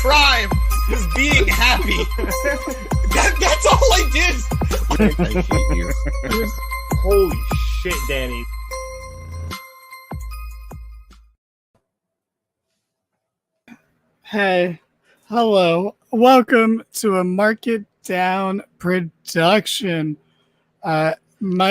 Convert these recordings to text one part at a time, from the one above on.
crime was being happy. That's all I did. I hate you. Holy shit, Danny. Hey, hello. Welcome to a Market Down production. My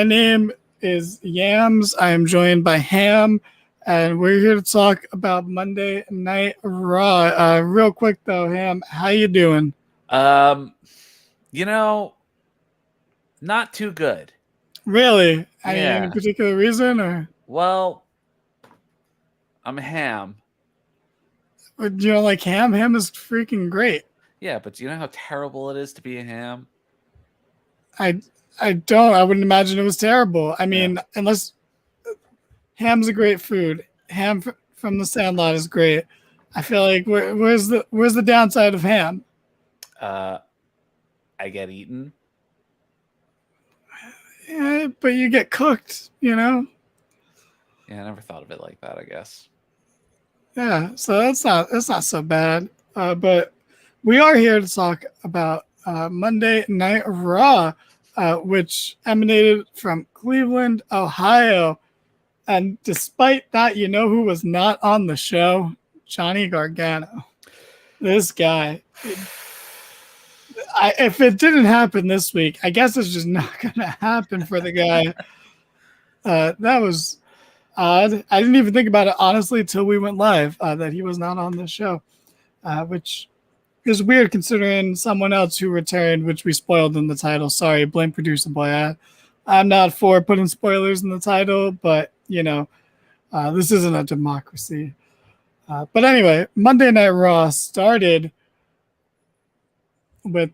name is Yams. I am joined by Ham, and we're here to talk about Monday Night Raw. Real quick though, Ham, how you doing? Not too good. Really? Any Yeah. particular reason, or Well, I'm Ham. do you don't like Ham? Ham is freaking great. Yeah, but do you know how terrible it is to be a ham? I don't. I wouldn't imagine it was terrible. I mean, unless ham's a great food. Ham from the Sandlot is great. I feel like where's the downside of ham? I get eaten. Yeah, but you get cooked, you know? Yeah, I never thought of it like that, I guess. Yeah, so that's not so bad. But we are here to talk about Monday Night Raw, which emanated from Cleveland, Ohio. And despite that, you know who was not on the show? Johnny Gargano. This guy. If it didn't happen this week, I guess it's just not going to happen for the guy. That was odd. I didn't even think about it, honestly, till we went live, that he was not on the show, which is weird considering someone else who returned, which we spoiled in the title. Sorry, blame producer boy. I'm not for putting spoilers in the title, but, this isn't a democracy. But anyway, Monday Night Raw started with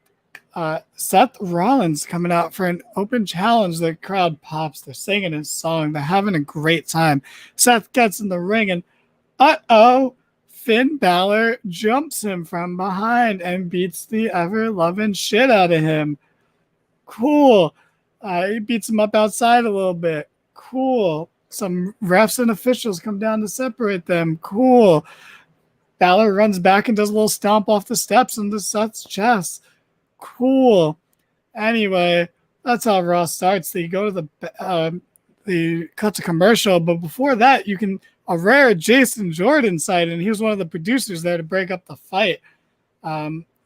Seth Rollins coming out for an open challenge. The crowd pops. They're singing his song. They're having a great time. Seth gets in the ring and Finn Balor jumps him from behind and beats the ever-loving shit out of him. Cool. He beats him up outside a little bit. Cool. Some refs and officials come down to separate them. Cool. Balor runs back and does a little stomp off the steps into Seth's chest. Cool. Anyway, that's how Raw starts. They go to the cut to commercial, but before that, a rare Jason Jordan sight, and he was one of the producers there to break up the fight.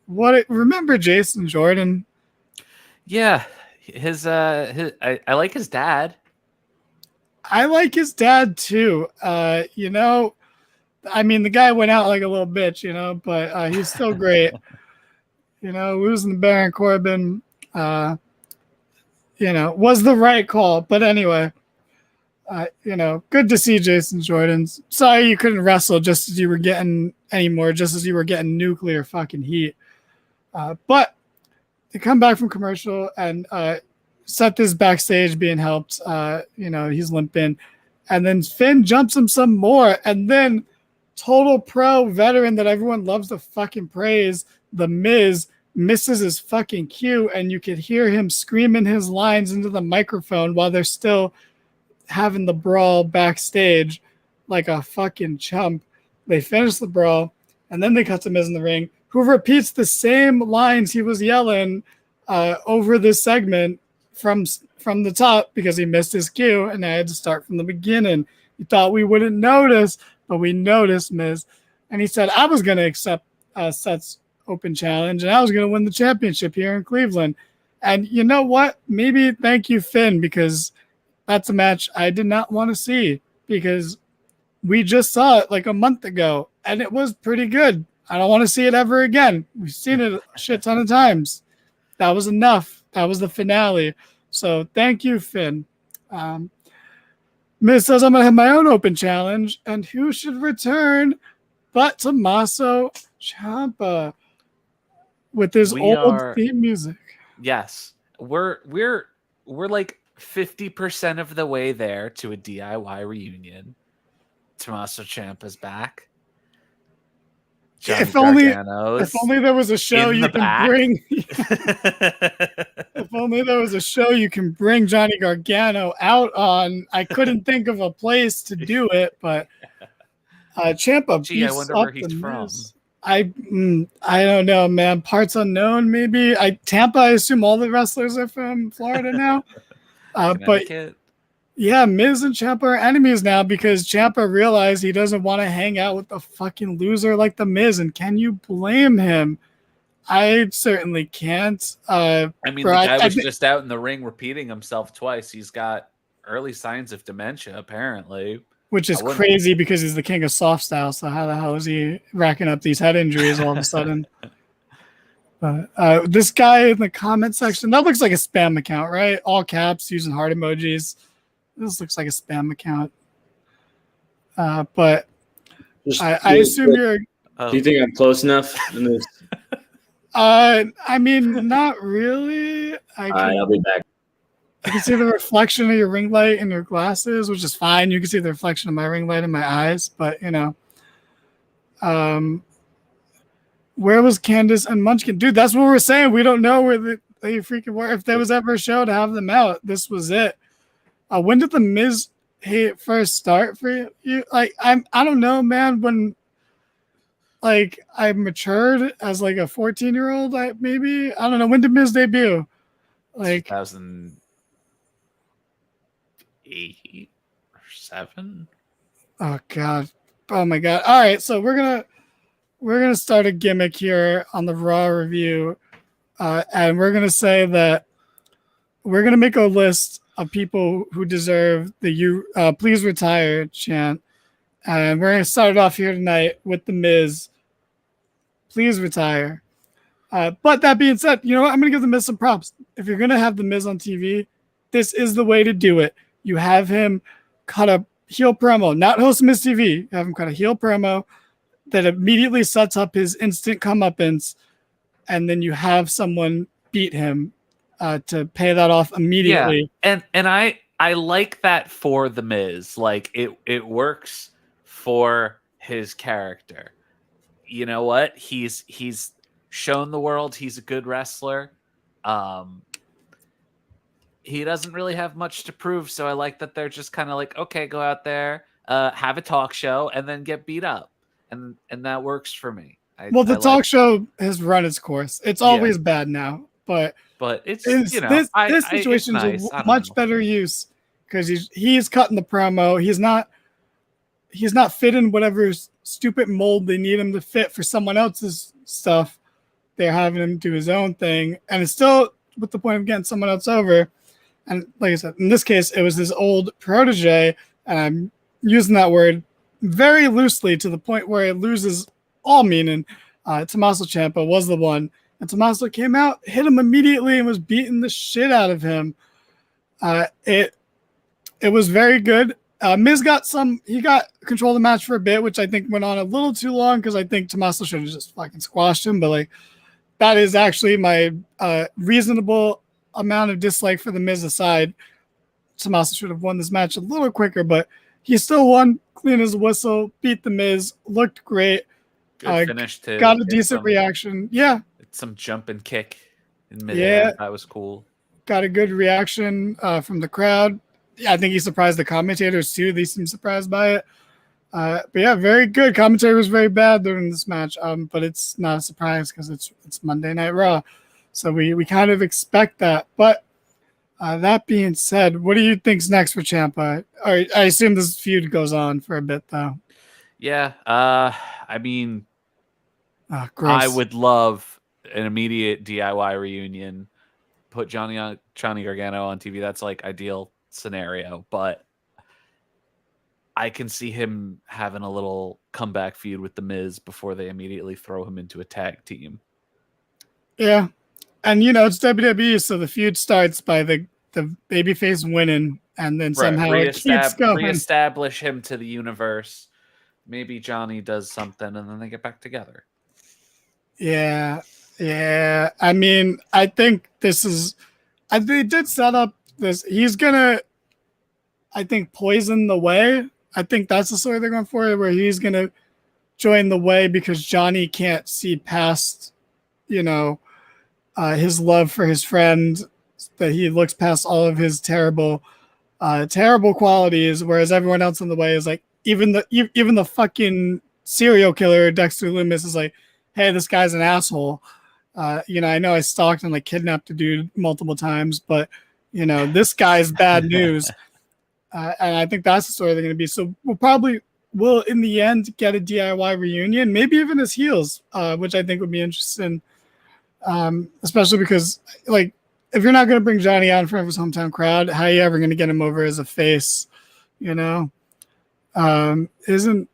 Remember Jason Jordan? Yeah, I like his dad. I like his dad too. I mean, the guy went out like a little bitch, but he's still great. Losing to Baron Corbin, was the right call. But anyway, good to see Jason Jordan. Sorry you couldn't wrestle just as you were getting nuclear fucking heat. But they come back from commercial and Seth is backstage being helped. He's limping. And then Finn jumps him some more. And then total pro veteran that everyone loves to fucking praise, The Miz, misses his fucking cue, and you could hear him screaming his lines into the microphone while they're still having the brawl backstage like a fucking chump. They finish the brawl, and then they cut to Miz in the ring, who repeats the same lines he was yelling over this segment from the top because he missed his cue, and I had to start from the beginning. You thought we wouldn't notice, but we noticed, Miz. And he said, I was going to accept Seth's open challenge, and I was going to win the championship here in Cleveland. And you know what? Maybe thank you, Finn, because that's a match I did not want to see, because we just saw it like a month ago, and it was pretty good. I don't want to see it ever again. We've seen it a shit ton of times. That was enough. That was the finale. So thank you, Finn. Miz says I'm going to have my own open challenge, and who should return but Tommaso Ciampa with his theme music. Yes. We're like 50% of the way there to a DIY reunion. Tommaso Ciampa's back. If only there was a show you can bring. If only there was a show you can bring Johnny Gargano out on. I couldn't think of a place to do it, but Ciampa. Gee, I wonder where he's from. I don't know, man. Parts unknown, maybe. Tampa. I assume all the wrestlers are from Florida now. But Connecticut. yeah, Miz and Ciampa are enemies now because Ciampa realized he doesn't want to hang out with a fucking loser like the Miz. And can you blame him? I certainly can't. I mean, bro, the guy was just out in the ring repeating himself twice. He's got early signs of dementia, apparently. Which is crazy because he's the king of soft style. So how the hell is he racking up these head injuries all of a sudden? But this guy in the comment section, that looks like a spam account, right? All caps using heart emojis. This looks like a spam account. But I assume you're. Do you think I'm close enough in this? I mean, not really. I'll be back. I can see the reflection of your ring light in your glasses, which is fine. You can see the reflection of my ring light in my eyes, but you know. Where was Candace and Munchkin? Dude, that's what we're saying. We don't know where they freaking were. If there was ever a show to have them out, this was it. When did the Miz first start for you? Like, I don't know, man. When like I matured as like a 14-year-old, maybe. I don't know. When did Miz debut? Like 2008 or 7. Oh god. Oh my god. All right, so we're gonna start a gimmick here on the Raw review, and we're gonna say that we're gonna make a list of people who deserve the please retire chant, and we're gonna start it off here tonight with the Miz. Please retire. But that being said, you know what? I'm gonna give the Miz some props. If you're gonna have the Miz on TV, this is the way to do it. You have him cut a heel promo, not host Miz TV. You have him cut a heel promo that immediately sets up his instant comeuppance, and then you have someone beat him to pay that off immediately. Yeah. And I like that for the Miz. Like it works for his character. You know what? He's shown the world he's a good wrestler. He doesn't really have much to prove, so I like that they're just kind of like, okay, go out there, have a talk show, and then get beat up. And that works for me. The talk show has run its course. It's always bad now, but it's this situation is nice. a much better use because he's cutting the promo. He's not fit in whatever stupid mold they need him to fit for someone else's stuff. They're having him do his own thing, and it's still with the point of getting someone else over. And like I said, in this case, it was his old protege, and I'm using that word very loosely to the point where it loses all meaning. Tommaso Ciampa was the one, and Tommaso came out, hit him immediately, and was beating the shit out of him. It was very good. Miz got control of the match for a bit, which I think went on a little too long because I think Tommaso should have just fucking squashed him. But like, that is actually my reasonable amount of dislike for the Miz aside. Tommaso should have won this match a little quicker, but he still won clean as a whistle, beat the Miz, looked great. Good finish too. Got a decent reaction. Yeah. Some jump and kick in midair. Yeah. That was cool. Got a good reaction from the crowd. Yeah, I think he surprised the commentators too. They seemed surprised by it. But yeah, very good. Commentary was very bad during this match. But it's not a surprise because it's Monday Night Raw. So we kind of expect that. But that being said, what do you think's next for Ciampa? I assume this feud goes on for a bit though. Yeah. I mean, I would love an immediate DIY reunion. Put Johnny Gargano on TV. That's like ideal scenario, but I can see him having a little comeback feud with the Miz before they immediately throw him into a tag team. Yeah, and it's WWE, so the feud starts by the babyface winning, and then somehow it keeps going. Reestablish him to the universe. Maybe Johnny does something, and then they get back together. Yeah. I mean, I think they did set up this. He's gonna, I think, poison the way. I think that's the story they're going for, where he's gonna join the way because Johnny can't see past, his love for his friend. That he looks past all of his terrible qualities, whereas everyone else in the way is like, even the fucking serial killer Dexter Loomis is like, hey, this guy's an asshole. You know, I know I stalked and like kidnapped a dude multiple times, but you know, this guy's bad news. And I think that's the story they're going to be. So we'll in the end get a DIY reunion, maybe even as heels, which I think would be interesting. Especially because, like, if you're not going to bring Johnny on for his hometown crowd, how are you ever going to get him over as a face? You know, wasn't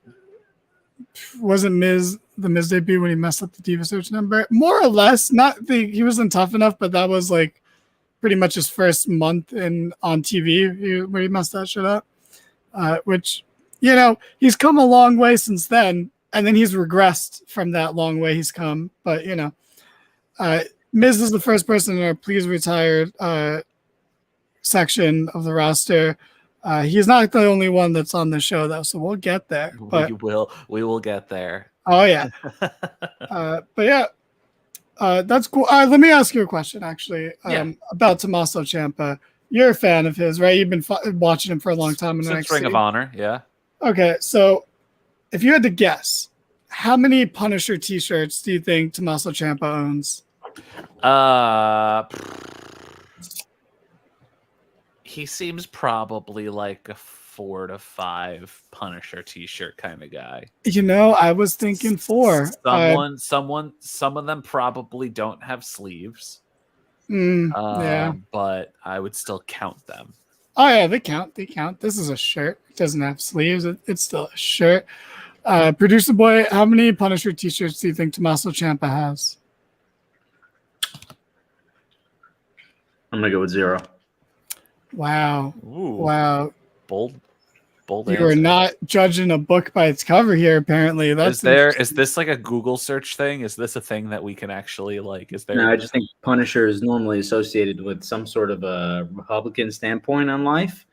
the Miz debut when he messed up the Diva Search number? More or less, he wasn't tough enough, but that was like pretty much his first month on TV where he messed that shit up. Which, you know, he's come a long way since then, and then he's regressed from that long way he's come. But you know, Miz is the first person in our please retired section of the roster. He's not the only one that's on the show though, so we'll get there. But we will get there. Oh yeah. But yeah, that's cool. Let me ask you a question actually about Tommaso Ciampa. You're a fan of his, right? You've been watching him for a long time in Since Ring of Honor, yeah. Okay, so if you had to guess, how many Punisher t-shirts do you think Tommaso Ciampa owns? He seems probably like a 4 to 5 Punisher t-shirt kind of guy. You know, I was thinking 4. Some of them probably don't have sleeves. Yeah, but I would still count them. Oh yeah, they count. This is a shirt. It doesn't have sleeves. It's still a shirt. Producer boy, how many Punisher t-shirts do you think Tommaso Ciampa has? I'm gonna go with 0. Wow. Ooh, wow. Bold You answer. are not judging a book by its cover here, apparently. Is this like a Google search thing? Is this a thing that we can actually like? Is there? No, I just think Punisher is normally associated with some sort of a Republican standpoint on life,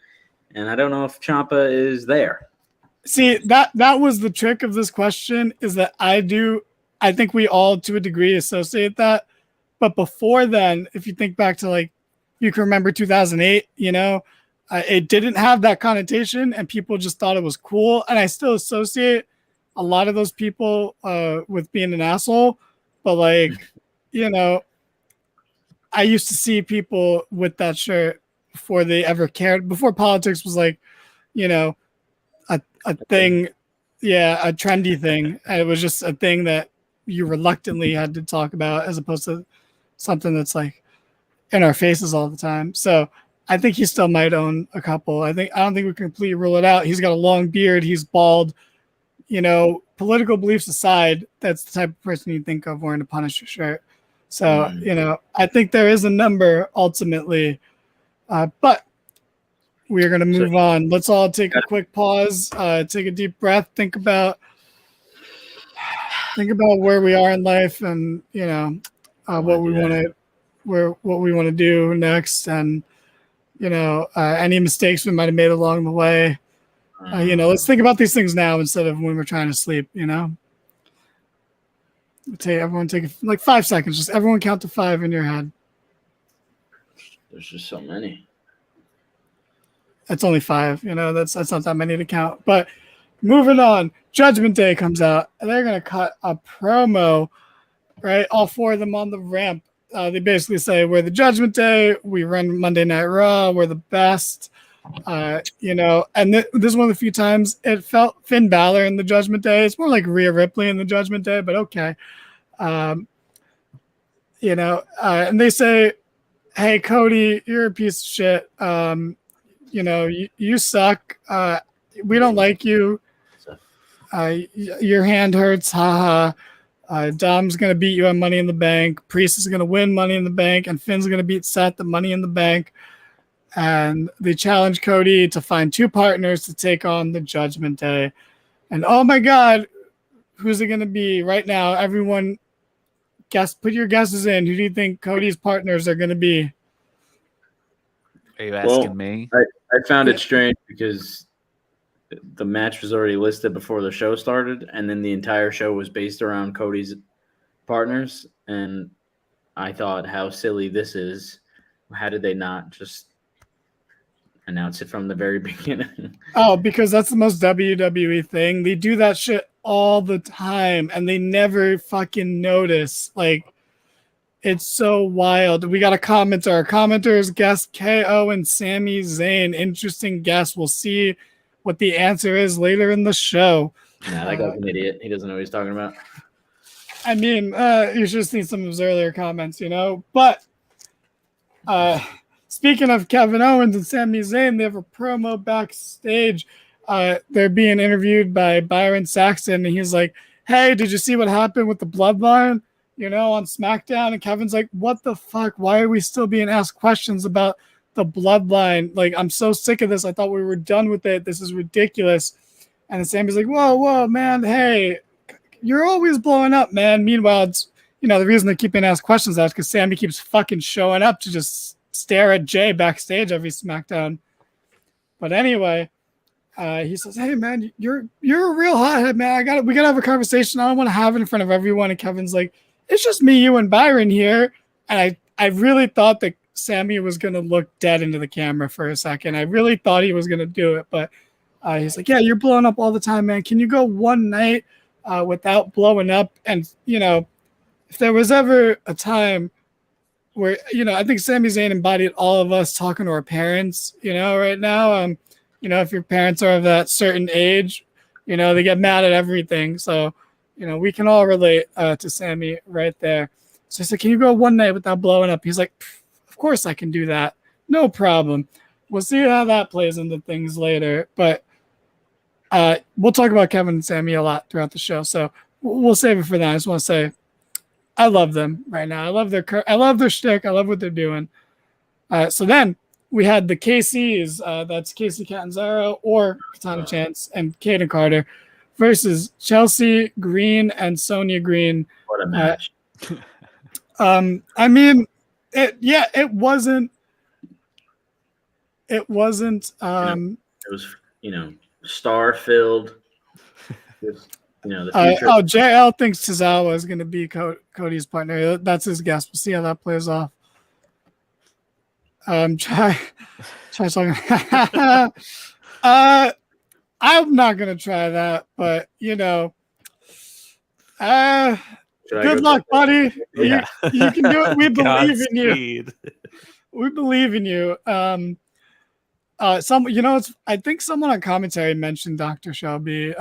and I don't know if Ciampa is there. See, that was the trick of this question, is that I think we all to a degree associate that. But before then, if you think back to like, you can remember 2008, you know, it didn't have that connotation and people just thought it was cool. And I still associate a lot of those people with being an asshole. But like, you know, I used to see people with that shirt before they ever cared, before politics was like, you know, a thing. Yeah, a trendy thing. And it was just a thing that you reluctantly had to talk about as opposed to something that's like in our faces all the time. So I think he still might own a couple. I don't think we can completely rule it out. He's got a long beard. He's bald. You know, political beliefs aside, that's the type of person you think of wearing a Punisher shirt. So, you know, I think there is a number ultimately, but we're going to move on. Let's all take a quick pause, take a deep breath, think about where we are in life and, you know, what we want to do next, and you know, any mistakes we might have made along the way. You know, let's think about these things now instead of when we're trying to sleep. You know, everyone take like 5 seconds. Just everyone count to 5 in your head. There's just so many. That's only 5. You know, that's not that many to count. But moving on, Judgment Day comes out, and they're gonna cut a promo. Right, all 4 of them on the ramp. They basically say, we're the Judgment Day. We run Monday Night Raw. We're the best. You know, and this is one of the few times it felt Finn Balor in the Judgment Day. It's more like Rhea Ripley in the Judgment Day, but okay. You know, and they say, hey, Cody, you're a piece of shit. You know, you suck. We don't like you. Your hand hurts. Haha. Dom's going to beat you on Money in the Bank. Priest is going to win Money in the Bank. And Finn's going to beat Seth at Money in the Bank. And they challenge Cody to find 2 partners to take on the Judgment Day. And oh my God, who's it going to be? Right now, everyone, put your guesses in. Who do you think Cody's partners are going to be? Are you asking me? I found it strange because the match was already listed before the show started, and then the entire show was based around Cody's partners. And I thought, how silly this is. How did they not just announce it from the very beginning? Oh, because that's the most WWE thing. They do that shit all the time, and they never fucking notice. Like, it's so wild. We got a commenter. Our commenters guessed KO and Sami Zayn. Interesting guess. We'll see what the answer is later in the show. Nah, that guy's an idiot. He doesn't know what he's talking about. I mean, you should have seen some of his earlier comments, you know. But speaking of Kevin Owens and Sami Zayn, they have a promo backstage. They're being interviewed by Byron Saxton, and he's like, hey, did you see what happened with the Bloodline, you know, on SmackDown? And Kevin's like, what the fuck? Why are we still being asked questions about the Bloodline? Like, I'm so sick of this. I thought we were done with it. This is ridiculous. And then Sami's like, whoa, man, hey, you're always blowing up, man. Meanwhile, it's, you know, the reason they keep being asked questions is because Sami keeps fucking showing up to just stare at Jay backstage every SmackDown. But anyway, he says, hey, man, you're a real hothead, man. We gotta have a conversation. I don't want to have it in front of everyone. And Kevin's like, it's just me, you, and Byron here. And I really thought that Sami was going to look dead into the camera for a second. I really thought he was going to do it. But he's like, yeah, you're blowing up all the time, man. Can you go one night without blowing up? And, you know, if there was ever a time where, you know, I think Sami Zayn embodied all of us talking to our parents, you know, right now. You know, if your parents are of that certain age, you know, they get mad at everything. So, you know, we can all relate to Sami right there. So I said, can you go one night without blowing up? He's like, of course I can do that. No problem. We'll see how that plays into things later. But we'll talk about Kevin and Sami a lot throughout the show. So we'll save it for that. I just want to say I love them right now. I love their shtick. I love what they're doing. So then we had the KCs. That's Casey Catanzaro or Katana Chance and Kaden Carter versus Chelsea Green and Sonia Green. What a match. I mean, it wasn't. It was, you know, star-filled. Just, you know, the future. JL thinks Tozawa is going to be Cody's partner. That's his guess. We'll see how that plays off. Try talking. I'm not going to try that, but, you know, good luck, buddy. Yeah. You can do it. We believe in you. We believe in you. You know, I think someone on commentary mentioned Dr. Shelby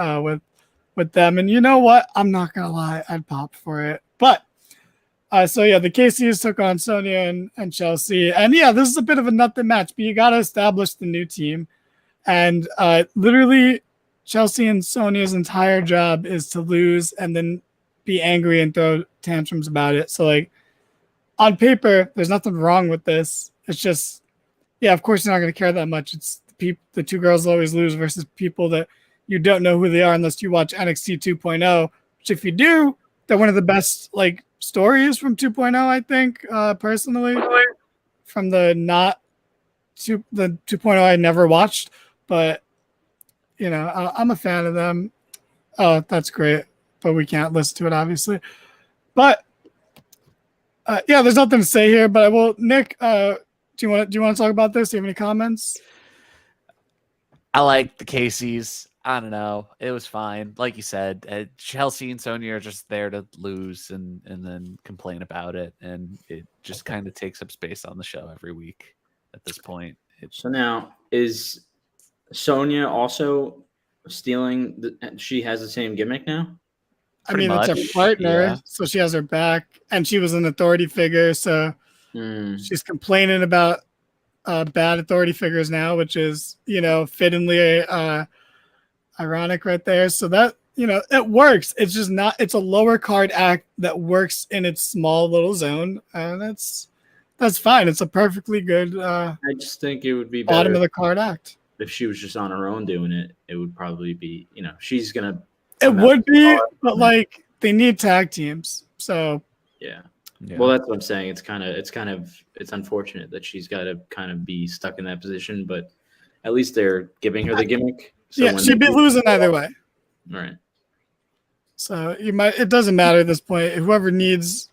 with them, and you know what? I'm not gonna lie, I'd pop for it. But so yeah, the KCs took on Sonya and Chelsea, and yeah, this is a bit of a nothing match, but you gotta establish the new team, and literally, Chelsea and Sonya's entire job is to lose and then be angry and throw tantrums about it. So like on paper, there's nothing wrong with this. It's just, yeah, of course you're not going to care that much. It's the two girls always lose versus people that you don't know who they are unless you watch NXT 2.0, which if you do, they're one of the best like stories from 2.0, I think, personally, from the 2.0 I never watched, but you know, I'm a fan of them. Oh, that's great. But we can't listen to it, obviously. But yeah, there's nothing to say here. But I will, Nick. Do you want to talk about this? Do you have any comments? I like the KCs. I don't know. It was fine, like you said. Chelsea and Sonya are just there to lose and then complain about it, and it just kind of takes up space on the show every week. At this point, so now is Sonya also stealing? She has the same gimmick now. Pretty it's much, her partner, yeah. So she has her back, and she was an authority figure, so she's complaining about bad authority figures now, which is, you know, fittingly ironic right there. So that, you know, it works. It's just not. It's a lower card act that works in its small little zone, and that's fine. It's a perfectly good. I just think it would be better bottom of the card act. If she was just on her own doing it. It would probably be, you know, she's gonna. It would be, but like they need tag teams, so yeah. Well, that's what I'm saying. It's unfortunate that she's got to kind of be stuck in that position, but at least they're giving her the gimmick. So yeah, she'd be losing either way. Right. So it doesn't matter at this point. Whoever needs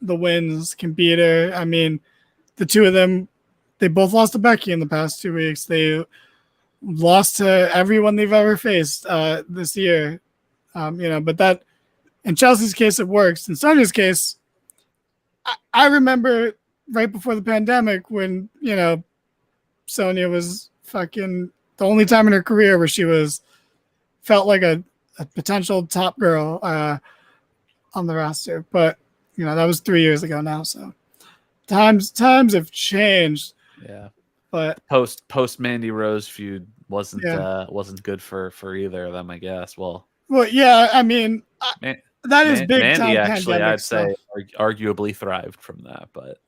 the wins can beat her. I mean, the two of them, they both lost to Becky in the past 2 weeks. They lost to everyone they've ever faced this year. But that in Chelsea's case, it works. In Sonya's case, I remember right before the pandemic when, Sonya was fucking the only time in her career where she felt like a potential top girl on the roster. But, that was 3 years ago now. So times have changed. Yeah. But post Mandy Rose feud wasn't good for either of them, I guess. Well, yeah, I mean, that is big Mandy time actually, I'd stuff. say, arguably thrived from that, but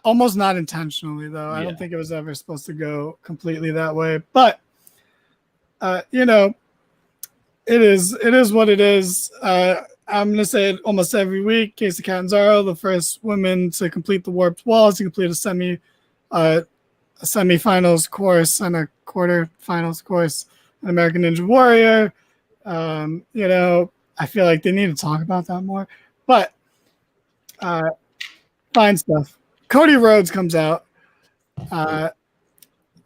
almost not intentionally though. I don't think it was ever supposed to go completely that way. But it is what it is. I'm gonna say it almost every week. Casey Catanzaro, the first woman to complete the Warped Walls, to complete a semifinals course and a quarterfinals course in American Ninja Warrior. I feel like they need to talk about that more. But fine stuff. Cody Rhodes comes out,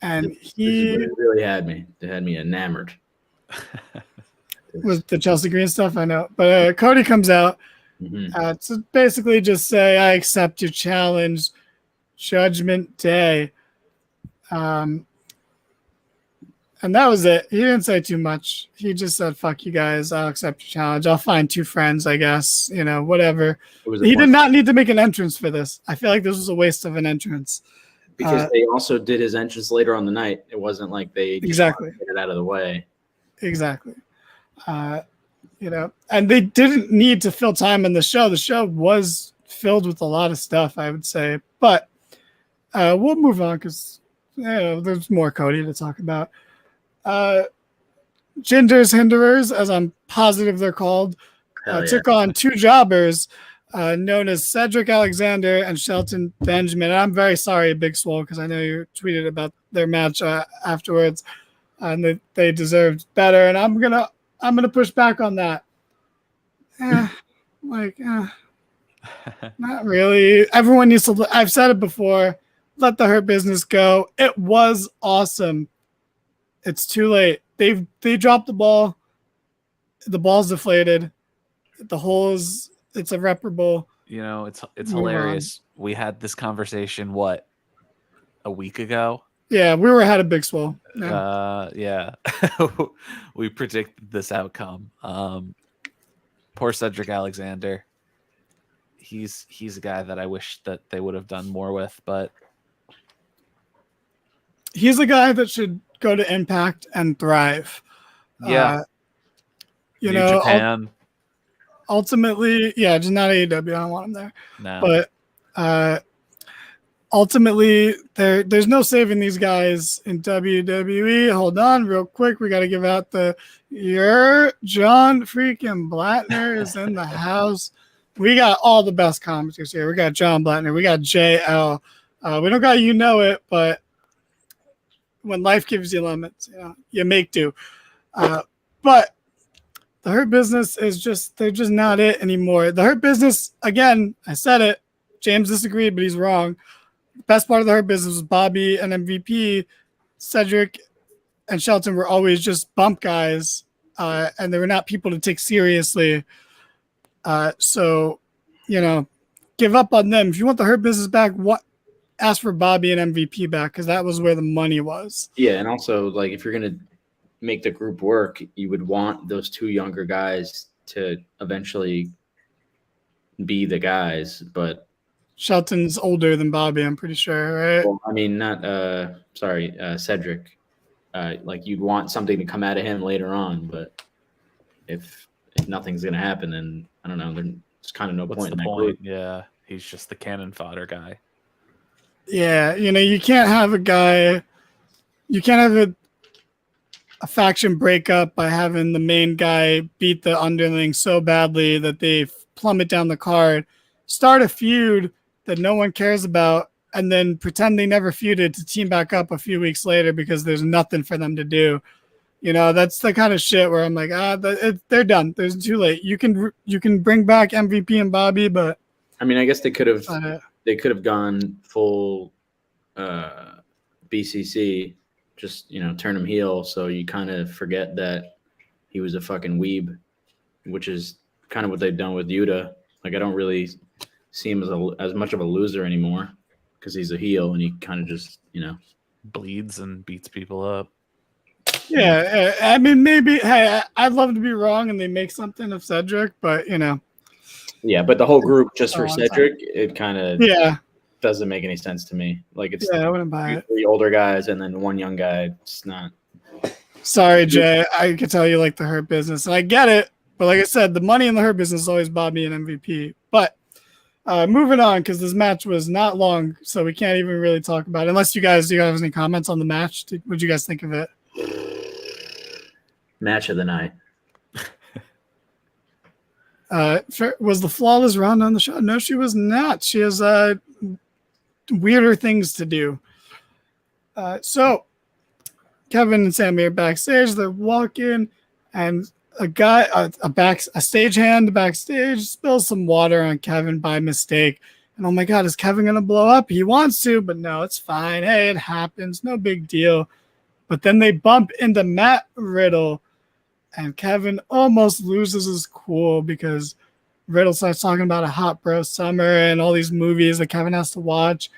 and he really had me. They had me enamored with the Chelsea Green stuff. I know, but Cody comes out to basically just say, "I accept your challenge, Judgment Day." And that was it. He didn't say too much. He just said, "Fuck you guys. I'll accept your challenge. I'll find 2 friends, I guess. Whatever." He did not need to make an entrance for this. I feel like this was a waste of an entrance. Because they also did his entrance later on the night. It wasn't like they just exactly get it out of the way. Exactly. And they didn't need to fill time in the show. The show was filled with a lot of stuff, I would say. But we'll move on because there's more Cody to talk about. Ginger's Hinderers, as I'm positive they're called, took on 2 jobbers known as Cedric Alexander and Shelton Benjamin. And I'm very sorry, Big Swole, because I know you tweeted about their match afterwards, and they deserved better. And I'm gonna push back on that. Not really. Everyone needs to. I've said it before. Let the Hurt Business go. It was awesome. It's too late. They dropped the ball. The ball's deflated. The hole is it's irreparable. It's hilarious. We had this conversation a week ago. Yeah, we were ahead of Big Swole. Yeah. We predicted this outcome. Poor Cedric Alexander. He's a guy that I wish that they would have done more with, but he's a guy that should go to Impact and thrive. Yeah. New Japan. Ultimately, just not AEW. I don't want him there. No. But ultimately, there's no saving these guys in WWE. Hold on, real quick. We got to give out John freaking Blattner is in the house. We got all the best commentators here. We got John Blattner. We got JL. We don't got it, but when life gives you lemons, you make do. But the Hurt Business they're just not it anymore. The Hurt Business, again, I said it. James disagreed, but he's wrong. The best part of the Hurt Business was Bobby and MVP. Cedric and Shelton were always just bump guys, and they were not people to take seriously. So, give up on them. If you want the Hurt Business back, ask for Bobby and MVP back, because that was where the money was. Yeah, and also, if you're going to make the group work, you would want those 2 younger guys to eventually be the guys, but Shelton's older than Bobby, I'm pretty sure, right? Well, I mean, not Cedric. You'd want something to come out of him later on, but if nothing's going to happen, then I don't know. There's kind of no point in that group. Yeah, he's just the cannon fodder guy. Yeah, you can't have a guy. You can't have a faction breakup by having the main guy beat the underling so badly that they plummet down the card, start a feud that no one cares about, and then pretend they never feuded to team back up a few weeks later because there's nothing for them to do. That's the kind of shit where I'm like, they're done. There's too late. You can bring back MVP and Bobby, but I mean, I guess they could have gone full BCC, just turn him heel, so you kind of forget that he was a fucking weeb which is kind of what they've done with Yuta. Like, I don't really see him as much of a loser anymore because he's a heel and he kind of just, bleeds and beats people up. Yeah, I mean, maybe. Hey, I'd love to be wrong and they make something of Cedric, but Yeah, but the whole group just for Cedric, it kind of doesn't make any sense to me. Like, it's I wouldn't buy it. 3 older guys and then 1 young guy. It's not. Sorry, Jay. I could tell you like the Hurt Business, and I get it. But like I said, the money in the Hurt Business always bought me an MVP. But moving on, because this match was not long, so we can't even really talk about it. Unless do you guys have any comments on the match? What did you guys think of it? Match of the night. Was the flawless round on the show? No, she was not. She has weirder things to do. So Kevin and Sammy are backstage. They're walking, and a stagehand backstage spills some water on Kevin by mistake. And oh my God, is Kevin gonna blow up? He wants to, but no, it's fine. Hey, it happens. No big deal. But then they bump into Matt Riddle, and Kevin almost loses his cool because Riddle starts talking about a hot bro summer and all these movies that Kevin has to watch.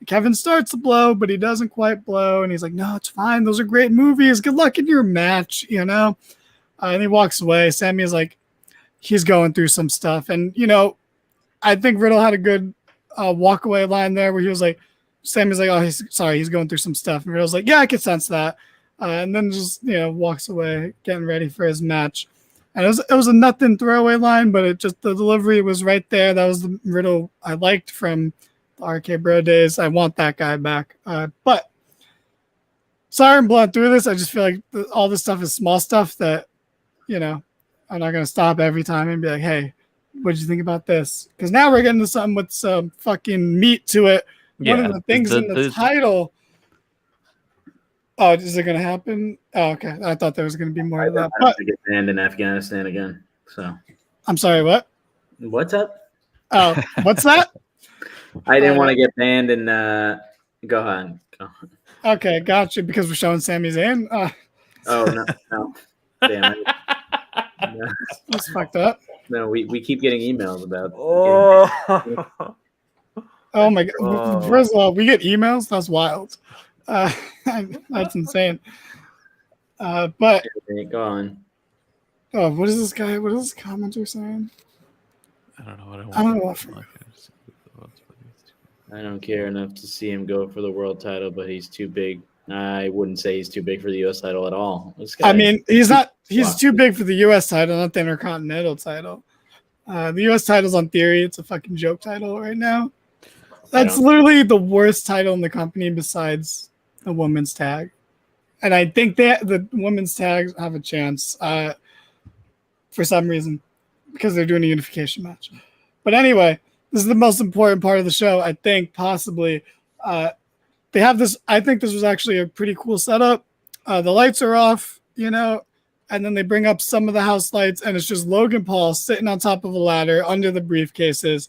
Kevin starts to blow, but he doesn't quite blow. And he's like, no, it's fine. Those are great movies. Good luck in your match, And he walks away. Sammy's like, he's going through some stuff. And, I think Riddle had a good walk away line there where he was like, Sammy's like, oh, he's going through some stuff. And Riddle's like, yeah, I can sense that. And then just, walks away, getting ready for his match. And it was a nothing throwaway line, but the delivery was right there. That was the Riddle I liked from the RK Bro days. I want that guy back. But sorry I'm blowing through this. I just feel like all this stuff is small stuff that, I'm not going to stop every time and be like, hey, what did you think about this? Because now we're getting to something with some fucking meat to it. Yeah, one of the things in the title. Oh, is it going to happen? Oh, okay. I thought there was going to be more of that. But to get banned in Afghanistan again. So I'm sorry. What? What's up? Oh, what's that? I didn't want to get banned and go ahead. Okay, gotcha. Because we're showing Sami Zayn. Oh no! Damn it! No. That's fucked up. No, we keep getting emails about. Oh my God! First of all, we get emails. That's wild. That's insane. But go on. Oh, what is this guy? What is this commenter saying? I don't know what I want. I don't know what. I don't care enough to see him go for the world title, but he's too big. I wouldn't say he's too big for the U.S. title at all. I mean, he's not. He's too big for the U.S. title, not the Intercontinental title. The U.S. title's on theory. It's a fucking joke title right now. That's literally the worst title in the company besides the women's tag. And I think that the women's tags have a chance for some reason because they're doing a unification match. But anyway, this is the most important part of the show. I think possibly they have this. I think this was actually a pretty cool setup. The lights are off, and then they bring up some of the house lights, and it's just Logan Paul sitting on top of a ladder under the briefcases.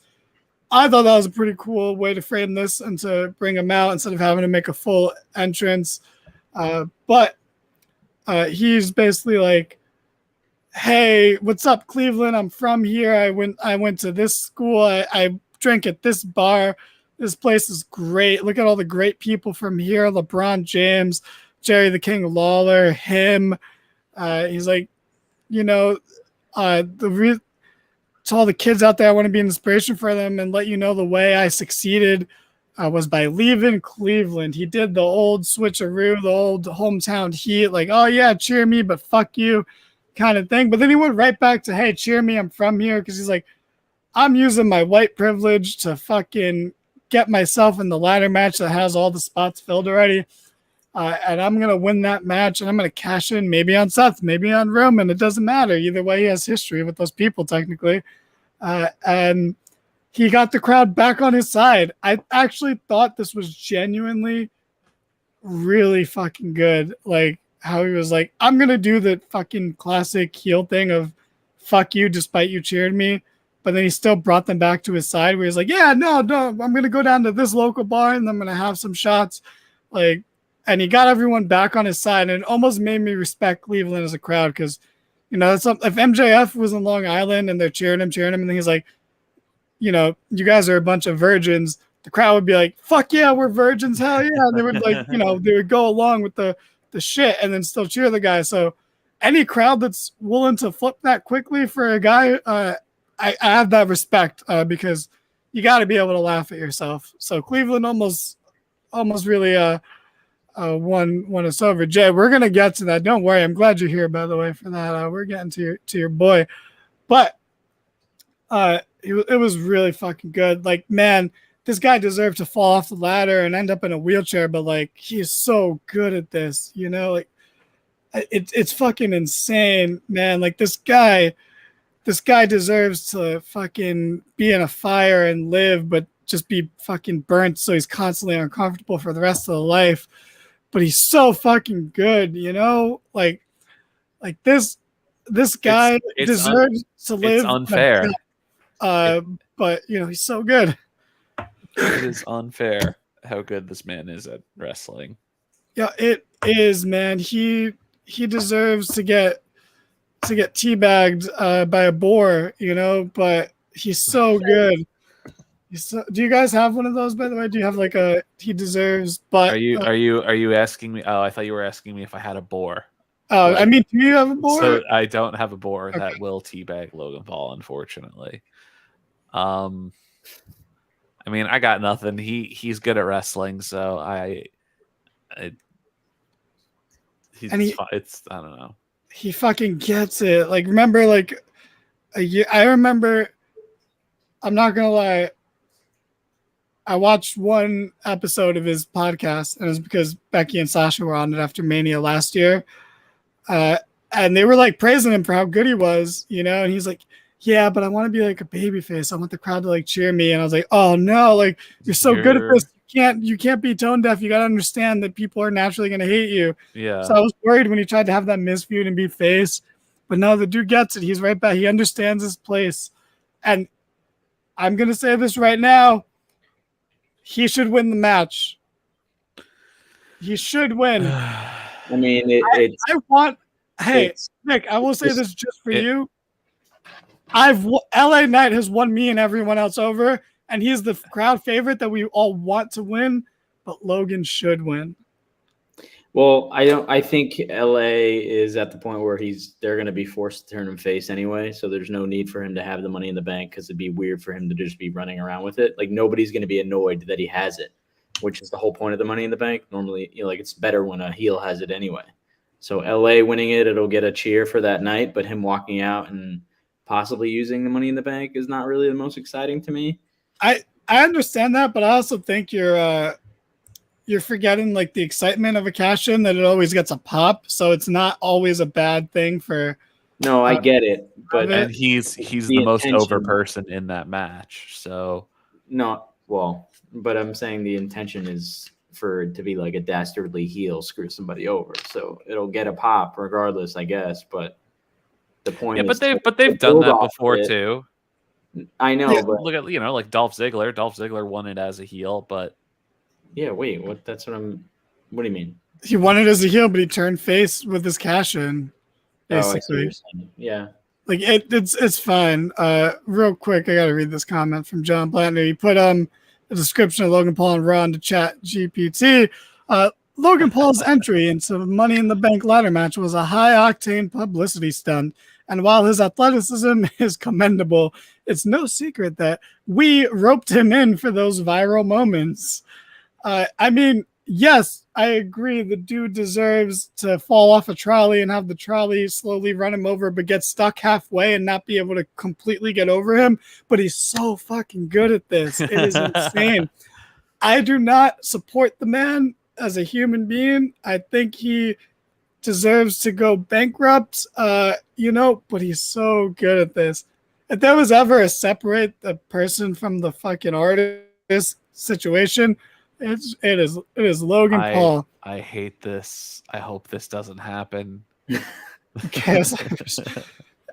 I thought that was a pretty cool way to frame this and to bring him out instead of having to make a full entrance. But he's basically like, hey, what's up, Cleveland? I'm from here. I went to this school. I drank at this bar. This place is great. Look at all the great people from here. LeBron James, Jerry the King Lawler, him. He's like, to all the kids out there, I want to be an inspiration for them and let you know the way I succeeded was by leaving Cleveland. He did the old switcheroo, the old hometown heat, like, oh yeah, cheer me, but fuck you kind of thing. But then he went right back to, hey, cheer me, I'm from here. Because he's like, I'm using my white privilege to fucking get myself in the ladder match that has all the spots filled already. And I'm going to win that match, and I'm going to cash in maybe on Seth, maybe on Roman. It doesn't matter. Either way, he has history with those people, technically. And he got the crowd back on his side. I actually thought this was genuinely really fucking good. Like, how he was like, I'm going to do the fucking classic heel thing of fuck you despite you cheered me. But then he still brought them back to his side where he's like, yeah, no, I'm going to go down to this local bar and I'm going to have some shots. Like, and he got everyone back on his side, and it almost made me respect Cleveland as a crowd because, You know, if MJF was in Long Island and they're cheering him, and then he's like, you know, you guys are a bunch of virgins, the crowd would be like, fuck yeah, we're virgins, hell yeah. And they would like, you know, they would go along with the shit and then still cheer the guy. So any crowd that's willing to flip that quickly for a guy, I have that respect because you got to be able to laugh at yourself. So Cleveland almost really won us over. Jay, we're gonna get to that. Don't worry. I'm glad you're here, by the way, for that. We're getting to your boy, but it was really fucking good. Like, man, this guy deserved to fall off the ladder and end up in a wheelchair, but like, he is so good at this. You know, like it's fucking insane, man. Like this guy deserves to fucking be in a fire and live, but just be fucking burnt so he's constantly uncomfortable for the rest of the life. But he's so fucking good, you know? Like this guy deserves to live. It's unfair. But you know, he's so good. It is unfair how good this man is at wrestling. Yeah, it is, man. He deserves to get teabagged by a boar, you know, but he's so good. Do you guys have one of those, by the way? Do you have like a he deserves? But are you asking me? Oh, I thought you were asking me if I had a boar. Oh, I mean, do you have a boar? So I don't have a boar that will teabag Logan Paul, unfortunately. I mean, I got nothing. He's good at wrestling, so I don't know. He fucking gets it. Like, remember, like a year. I remember. I'm not gonna lie. I watched one episode of his podcast, and it was because Becky and Sasha were on it after Mania last year. And they were like praising him for how good he was, you know, and he's like, yeah, but I want to be like a babyface. I want the crowd to like cheer me. And I was like, oh no, like you're so good at this. You can't be tone deaf. You got to understand that people are naturally going to hate you. Yeah. So I was worried when he tried to have that misfeud and be face, but no, the dude gets it. He's right back. He understands his place. And I'm going to say this right now. He should win the match. He should win. I mean, Nick, I will say this just for you. LA Knight has won me and everyone else over, and he's the crowd favorite that we all want to win, but Logan should win. Well, I think LA is at the point where they're going to be forced to turn him face anyway, so there's no need for him to have the Money in the Bank because it'd be weird for him to just be running around with it. Like, nobody's going to be annoyed that he has it, which is the whole point of the Money in the Bank. Normally, you know, like, it's better when a heel has it anyway. So LA winning it'll get a cheer for that night, but him walking out and possibly using the Money in the Bank is not really the most exciting to me. I understand that, but I also think you're forgetting like the excitement of a cash in, that it always gets a pop, so it's not always a bad thing for. No, I get it, but and he's the most over person in that match. So no, well, but I'm saying the intention is for it to be like a dastardly heel, screw somebody over, so it'll get a pop regardless, I guess. But the point, yeah, is but they've done that before too. I know, yeah, but look at like Dolph Ziggler. Dolph Ziggler won it as a heel, but. Yeah, wait, what? What do you mean? He won it as a heel, but he turned face with his cash in, basically. Yeah. Like it's fine. Real quick, I gotta read this comment from John Blatner. He put a description of Logan Paul and Raw into Chat GPT. Logan Paul's entry into Money in the Bank ladder match was a high octane publicity stunt. And while his athleticism is commendable, it's no secret that we roped him in for those viral moments. I mean, yes, I agree. The dude deserves to fall off a trolley and have the trolley slowly run him over, but get stuck halfway and not be able to completely get over him. But he's so fucking good at this. It is insane. I do not support the man as a human being. I think he deserves to go bankrupt, you know, but he's so good at this. If there was ever a separate the person from the fucking artist situation, it is Logan Paul. I hate this. I hope this doesn't happen. Okay,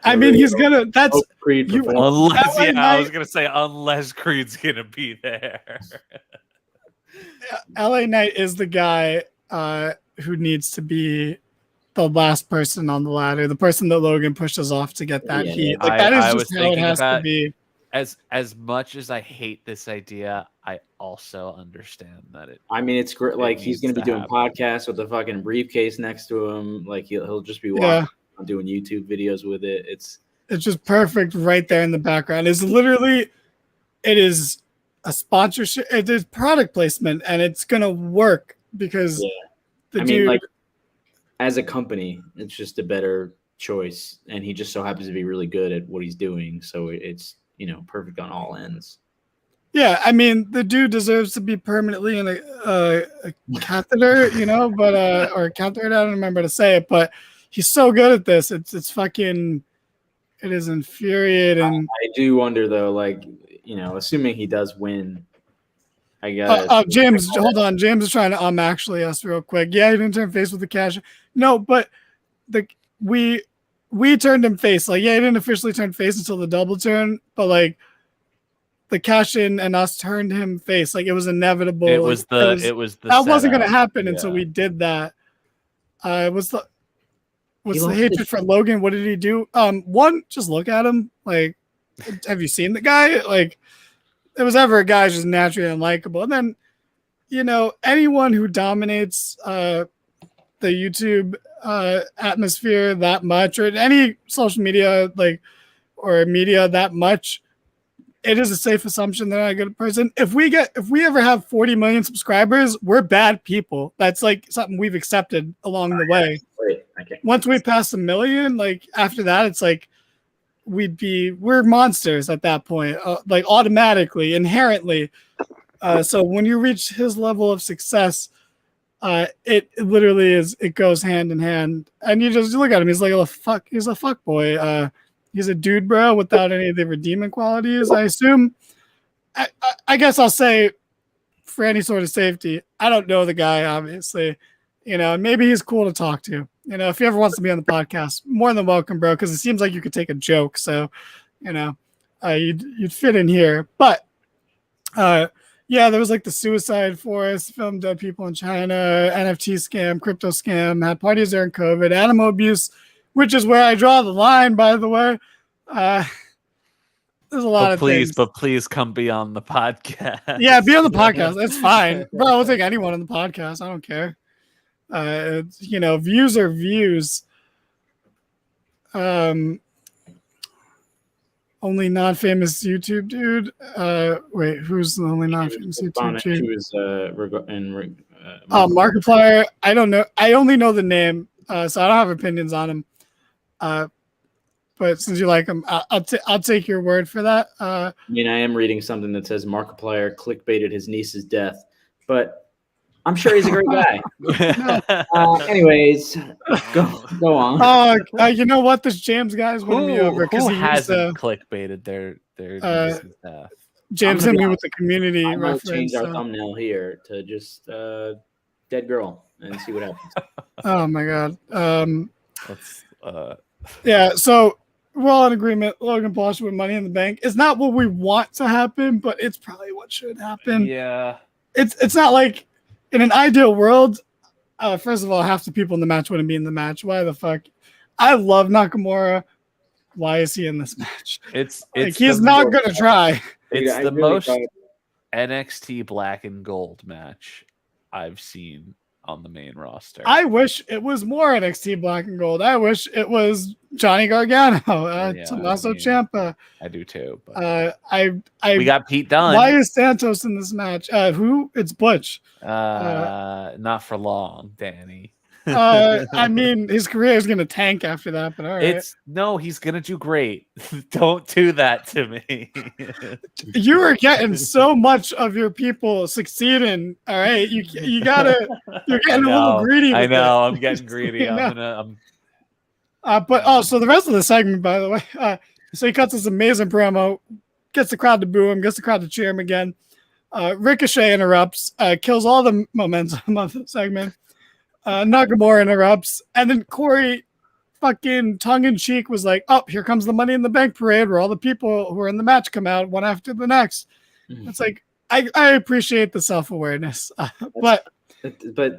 I mean, he's gonna. That's Creed. Unless, I was gonna say unless Creed's gonna be there. LA Knight is the guy who needs to be the last person on the ladder, the person that Logan pushes off to get that heat. Like that is just how it has to be. As much as I hate this idea, I also understand that it. I mean, it's great. Like he's going to be doing podcasts with the fucking briefcase next to him. Like he'll just be walking around doing YouTube videos with it. It's just perfect right there in the background. It is a sponsorship. It is product placement, and it's going to work because I mean, like as a company, it's just a better choice, and he just so happens to be really good at what he's doing. So it's perfect on all ends. Yeah, I mean, the dude deserves to be permanently in a catheter, but or catheter. I don't remember to say it, but he's so good at this. It's fucking. It is infuriating. I do wonder though, like assuming he does win, I guess. James, hold on. James is trying to actually us real quick. Yeah, he didn't turn face with the cash. No, but we turned him face. Like, yeah, he didn't officially turn face until the double turn, but like the cash in and us turned him face. Like it was inevitable. It was the that wasn't going to happen until we did that. What's the hatred for Logan? What did he do? One, just look at him. Like, have you seen the guy? Like, if it was ever a guy who's just naturally unlikable. And then, anyone who dominates the YouTube atmosphere that much, or any social media or media that much, it is a safe assumption they're not a good person. If we ever have 40 million subscribers, we're bad people. That's like something we've accepted along the way. Once we pass 1 million, like after that, it's like we're monsters at that point, like automatically, inherently. So when you reach his level of success, it literally it goes hand in hand. And you just look at him, he's like he's a fuck boy. He's a dude, bro, without any of the redeeming qualities, I assume. I guess I'll say, for any sort of safety, I don't know the guy, obviously. Maybe he's cool to talk to. If he ever wants to be on the podcast, more than welcome, bro, because it seems like you could take a joke. So, you'd fit in here. But, there was like the suicide forest, filmed dead people in China, NFT scam, crypto scam, had parties during COVID, animal abuse, which is where I draw the line, by the way. There's a lot of things. But please come be on the podcast. Yeah, be on the podcast. It's fine. Bro, I'll take anyone on the podcast. I don't care. Views are views. Only non-famous YouTube dude. Wait, who's the only non-famous YouTube dude? He was Markiplier. I don't know. I only know the name, so I don't have opinions on him. But since you like him, I'll take your word for that. I am reading something that says Markiplier clickbaited his niece's death, but I'm sure he's a great guy. Anyways, go on. You know what? This James guy is winning me over because he hasn't clickbaited their niece's death. James hit me with the community I'm reference. Change our thumbnail here to just dead girl and see what happens. Oh my god. Yeah. So we're all in agreement. Logan Paul should win Money in the Bank. It's not what we want to happen, but it's probably what should happen. Yeah. It's not like in an ideal world. First of all, half the people in the match wouldn't be in the match. Why the fuck? I love Nakamura. Why is he in this match? It's he's not gonna try. It's the most NXT black and gold match I've seen on the main roster. I wish it was more NXT black and gold. I wish it was Johnny Gargano, Tommaso Ciampa. I do too. But we got Pete Dunne. Why is Santos in this match? Who? It's Butch. Not for long, Danny. I mean, his career is going to tank after that, but all right. He's going to do great. Don't do that to me. You are getting so much of your people succeeding. All right, you're getting a little greedy. I know. I'm getting greedy. So the rest of the segment, by the way, so he cuts this amazing promo, gets the crowd to boo him, gets the crowd to cheer him again. Ricochet interrupts, kills all the momentum of the segment. Nakamura interrupts, and then Corey fucking tongue-in-cheek was like, oh, here comes the Money in the Bank parade where all the people who are in the match come out one after the next. It's like, I appreciate the self-awareness, but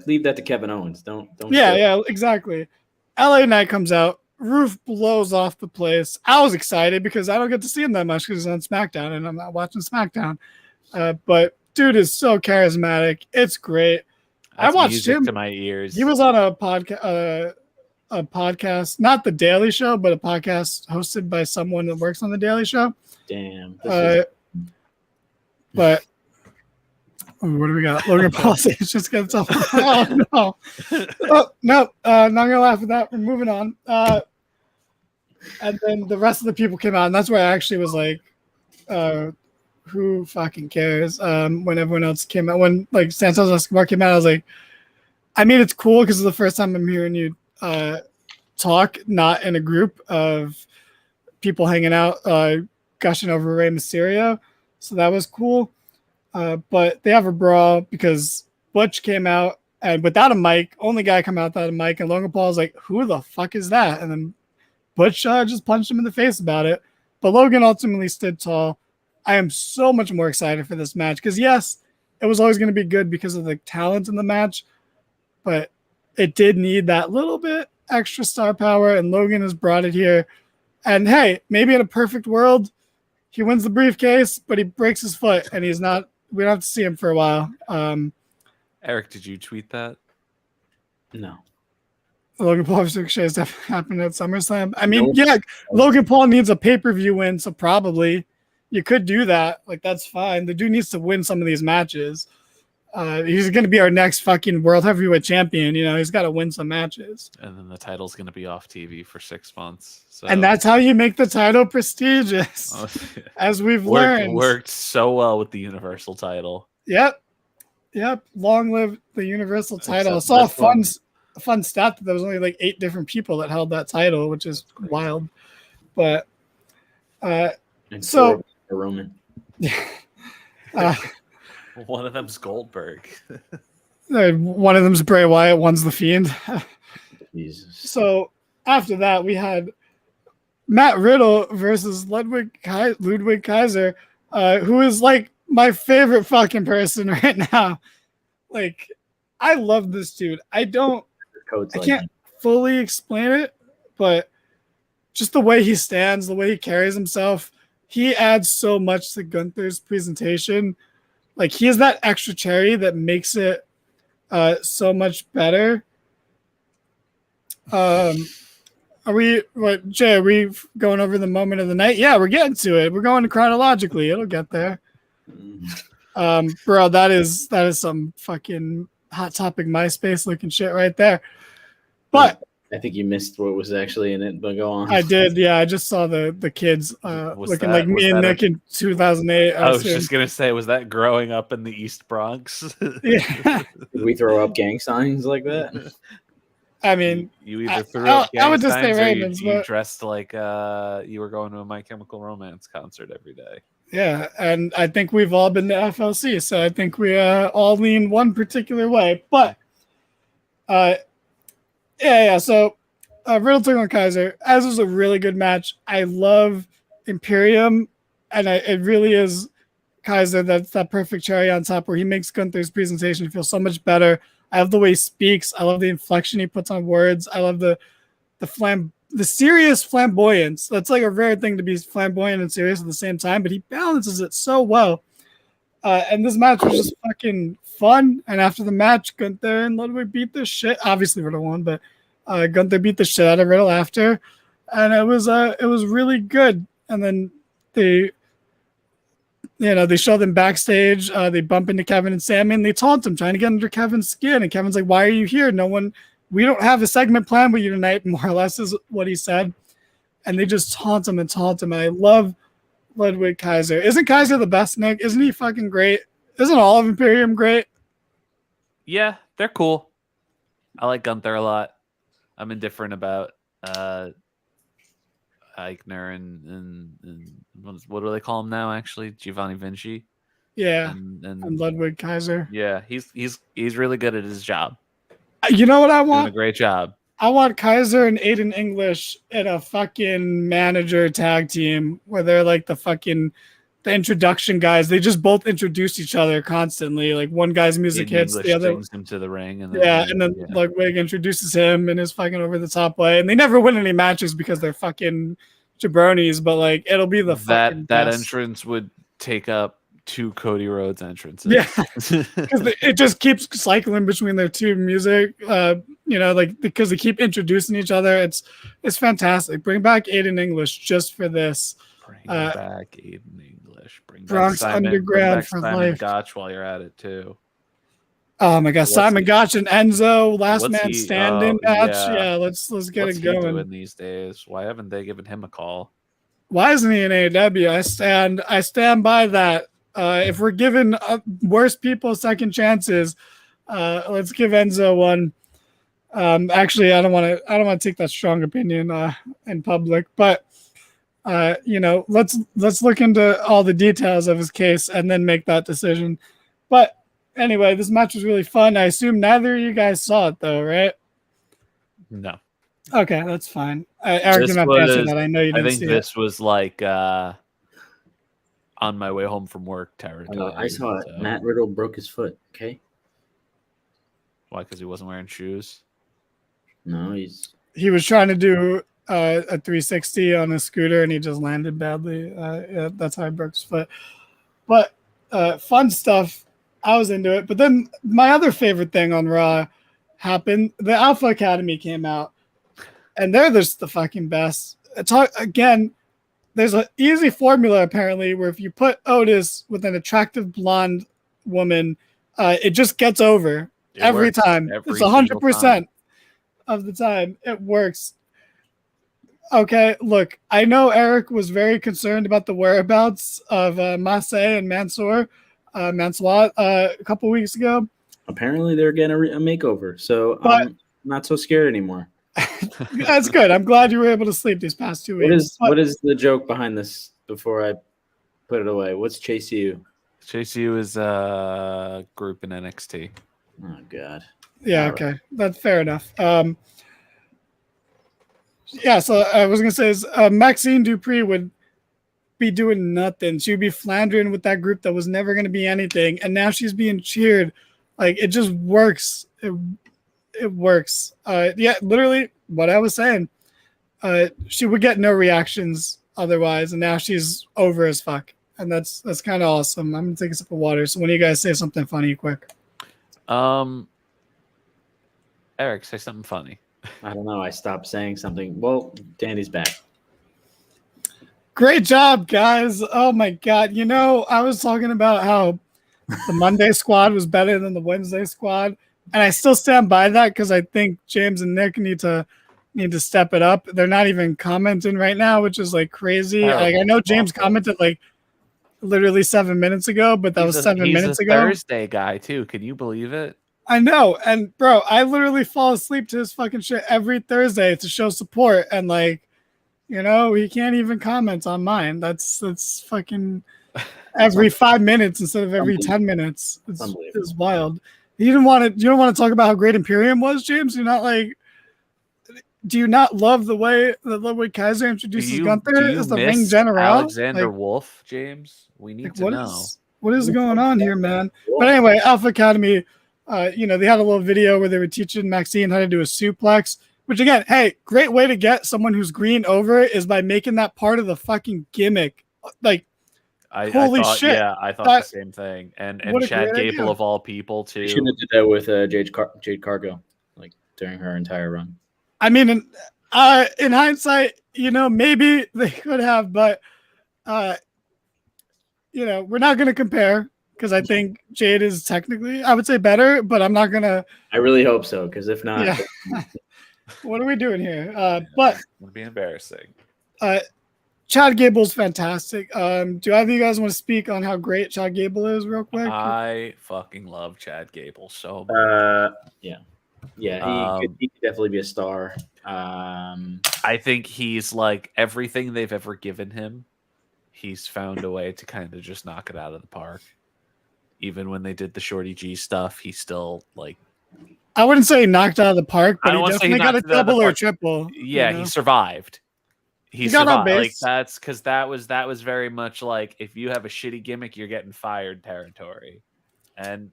leave that to Kevin Owens. Don't yeah, exactly. LA Knight comes out. Roof blows off the place. I was excited because I don't get to see him that much because he's on SmackDown and I'm not watching SmackDown. But dude is so charismatic. It's great. That's I watched music him to my ears. He was on a podcast, not the Daily Show, but a podcast hosted by someone that works on the Daily Show. Damn. But what do we got? Logan Paul just gets off. Oh no! No! Not gonna laugh at that. We're moving on. And then the rest of the people came out, and that's where I actually was like, "Who fucking cares?" When everyone else came out, when like Santos Escobar came out, I was like, "I mean, it's cool because it's the first time I'm hearing you talk, not in a group of people hanging out, gushing over Rey Mysterio." So that was cool. But they have a brawl because Butch came out and without a mic, only guy come out without a mic, and Logan Paul's like, "Who the fuck is that?" And then Butch just punched him in the face about it. But Logan ultimately stood tall. I am so much more excited for this match because yes, it was always going to be good because of the talent in the match, but it did need that little bit extra star power, and Logan has brought it here. And hey, maybe in a perfect world, he wins the briefcase, but he breaks his foot, and he's not. We don't have to see him for a while. Eric, did you tweet that? No. Logan Paul versus Ricochet has definitely happened at SummerSlam. I mean, yeah, Logan Paul needs a pay-per-view win, so probably you could do that. Like, that's fine. The dude needs to win some of these matches. He's going to be our next fucking world heavyweight champion. You know, he's got to win some matches. And then the title's going to be off TV for 6 months. So. And that's how you make the title prestigious, as we've learned. Worked so well with the Universal title. Yep. Long live the Universal title. I saw a fun stat that there was only like 8 different people that held that title, which is wild. But so Roman. One of them's Goldberg. One of them's Bray Wyatt, one's the Fiend. Jesus. So after that, we had Matt Riddle versus Ludwig Kaiser, who is like my favorite fucking person right now. Like, I love this dude. I can't fully explain it, but just the way he stands, the way he carries himself, he adds so much to Gunther's presentation. Like, he is that extra cherry that makes it so much better. Are we going over the moment of the night? Yeah, we're getting to it. We're going chronologically. It'll get there. Bro, that is some fucking Hot Topic MySpace looking shit right there. But I think you missed what was actually in it, but go on. I did, yeah. I just saw the kids looking like me and Nick in 2008. I was just gonna say, was that growing up in the East Bronx? Yeah. Did we throw up gang signs like that? I mean, you either threw up gang I would just say signs or Ravens, you dressed like you were going to a My Chemical Romance concert every day. Yeah, and I think we've all been to FLC, so I think we all lean one particular way. But yeah. So Riddle took on Kaiser. As was a really good match. I love Imperium, and it really is Kaiser. That's that perfect cherry on top where he makes Gunther's presentation feel so much better. I love the way he speaks. I love the inflection he puts on words. I love the serious flamboyance. That's like a rare thing to be flamboyant and serious at the same time, but he balances it so well. And this match was just fucking fun. And after the match, Gunther and Ludwig beat the shit. Obviously, Riddle won, but Gunther beat the shit out of Riddle after, and it was really good. And then they show them backstage. They bump into Kevin and Sammy, and they taunt him, trying to get under Kevin's skin. And Kevin's like, "Why are you here? We don't have a segment planned with you tonight," more or less is what he said. And they just taunt him. And I love Ludwig Kaiser. Isn't Kaiser the best, Nick? Isn't he fucking great? Isn't all of Imperium great? Yeah, they're cool. I like Gunther a lot. I'm indifferent about Eichner and what do they call him now? Actually, Giovanni Vinci. Yeah, and Ludwig Kaiser. Yeah, he's really good at his job. You know what I want? Doing a great job. I want Kaiser and Aiden English in a fucking manager tag team where they're like the fucking the introduction guys, they just both introduce each other constantly. Like one guy's music Aiden hits, English the other brings him to the ring, and then and then Ludwig introduces him in his fucking over the top way, and they never win any matches because they're fucking jabronis. But like, it'll be the fucking that best. entrance would take up 2 Cody Rhodes entrances. Yeah, because it just keeps cycling between their two music. Like because they keep introducing each other. It's fantastic. Bring back Aiden English just for this. Bring back Aiden English. Bring Bronx back Simon, Underground bring back for Simon life. Gotch while you're at it too. Oh my God, Simon Gotch and Enzo, last What's man he- standing oh, match. yeah. Yeah, let's get What's it he going. doing these days? Why haven't they given him a call? Why isn't he in AEW? I stand by that. If we're giving worse people second chances, let's give Enzo one. Actually, I don't want to take that strong opinion in public, but let's look into all the details of his case and then make that decision. But anyway, this match was really fun. I assume neither of you guys saw it though, right? No. Okay, that's fine. Eric didn't have to answer that. I know you didn't see it. I think this was like on my way home from work territory. I saw it. So. Matt Riddle broke his foot. Okay. Why? Because he wasn't wearing shoes? No, he was trying to do a 360 on a scooter and he just landed badly. That's how he broke his foot. But fun stuff. I was into it. But then my other favorite thing on Raw happened. The Alpha Academy came out, and they're just the fucking best. Again, there's an easy formula apparently where if you put Otis with an attractive blonde woman, it just gets over every time. It's 100% of the time. It works. Okay, look, I know Eric was very concerned about the whereabouts of Masay and Mansoor a couple weeks ago. Apparently, they're getting a makeover, so I'm not so scared anymore. That's good. I'm glad you were able to sleep these past 2 weeks. What is the joke behind this before I put it away? What's Chase U? Chase U is a group in NXT. Oh, God. Yeah, all okay. Right. That's fair enough. So I was going to say is Maxine Dupree would be doing nothing. She would be floundering with that group that was never going to be anything, and now she's being cheered. Like, it just works. It works. Literally what I was saying. She would get no reactions otherwise, and now she's over as fuck. And that's kind of awesome. I'm gonna take a sip of water. So when you guys say something funny, quick. Eric, say something funny. I don't know. I stopped saying something. Well, Danny's back. Great job, guys. Oh my God. I was talking about how the Monday squad was better than the Wednesday squad. And I still stand by that because I think James and Nick need to step it up. They're not even commenting right now, which is like crazy. Like, I know James commented like literally 7 minutes ago, but that was 7 minutes ago. Thursday guy too. Can you believe it? I know. And bro, I literally fall asleep to his fucking shit every Thursday to show support. And like, he can't even comment on mine. That's fucking every 5 minutes instead of every 10 minutes. It's wild. You don't want to talk about how great Imperium was, James? You're not like, do you not love the way that Ludwig Kaiser introduces Gunther as the ring general? Alexander Wolf, James? We need to know. What is going on here, man? But anyway, Alpha Academy, they had a little video where they were teaching Maxine how to do a suplex, which again, hey, great way to get someone who's green over is by making that part of the fucking gimmick. Like, holy shit. Yeah, I thought the same thing. And Chad Gable of all people too. You shouldn't have did that with Jade Cargill, like during her entire run. I mean, in hindsight, maybe they could have, but we're not going to compare because I think Jade is technically, I would say, better, but I'm not going to. I really hope so, because if not, yeah. What are we doing here? But it would be embarrassing. Chad Gable's fantastic. Do either of you guys want to speak on how great Chad Gable is, real quick? I fucking love Chad Gable so much. Yeah, he could definitely be a star. I think he's like everything they've ever given him. He's found a way to kind of just knock it out of the park. Even when they did the Shorty G stuff, he still like. I wouldn't say he knocked out of the park, but he definitely got a double or triple. Yeah, he survived. he survived. Like that's because that was very much like if you have a shitty gimmick, you're getting fired territory, and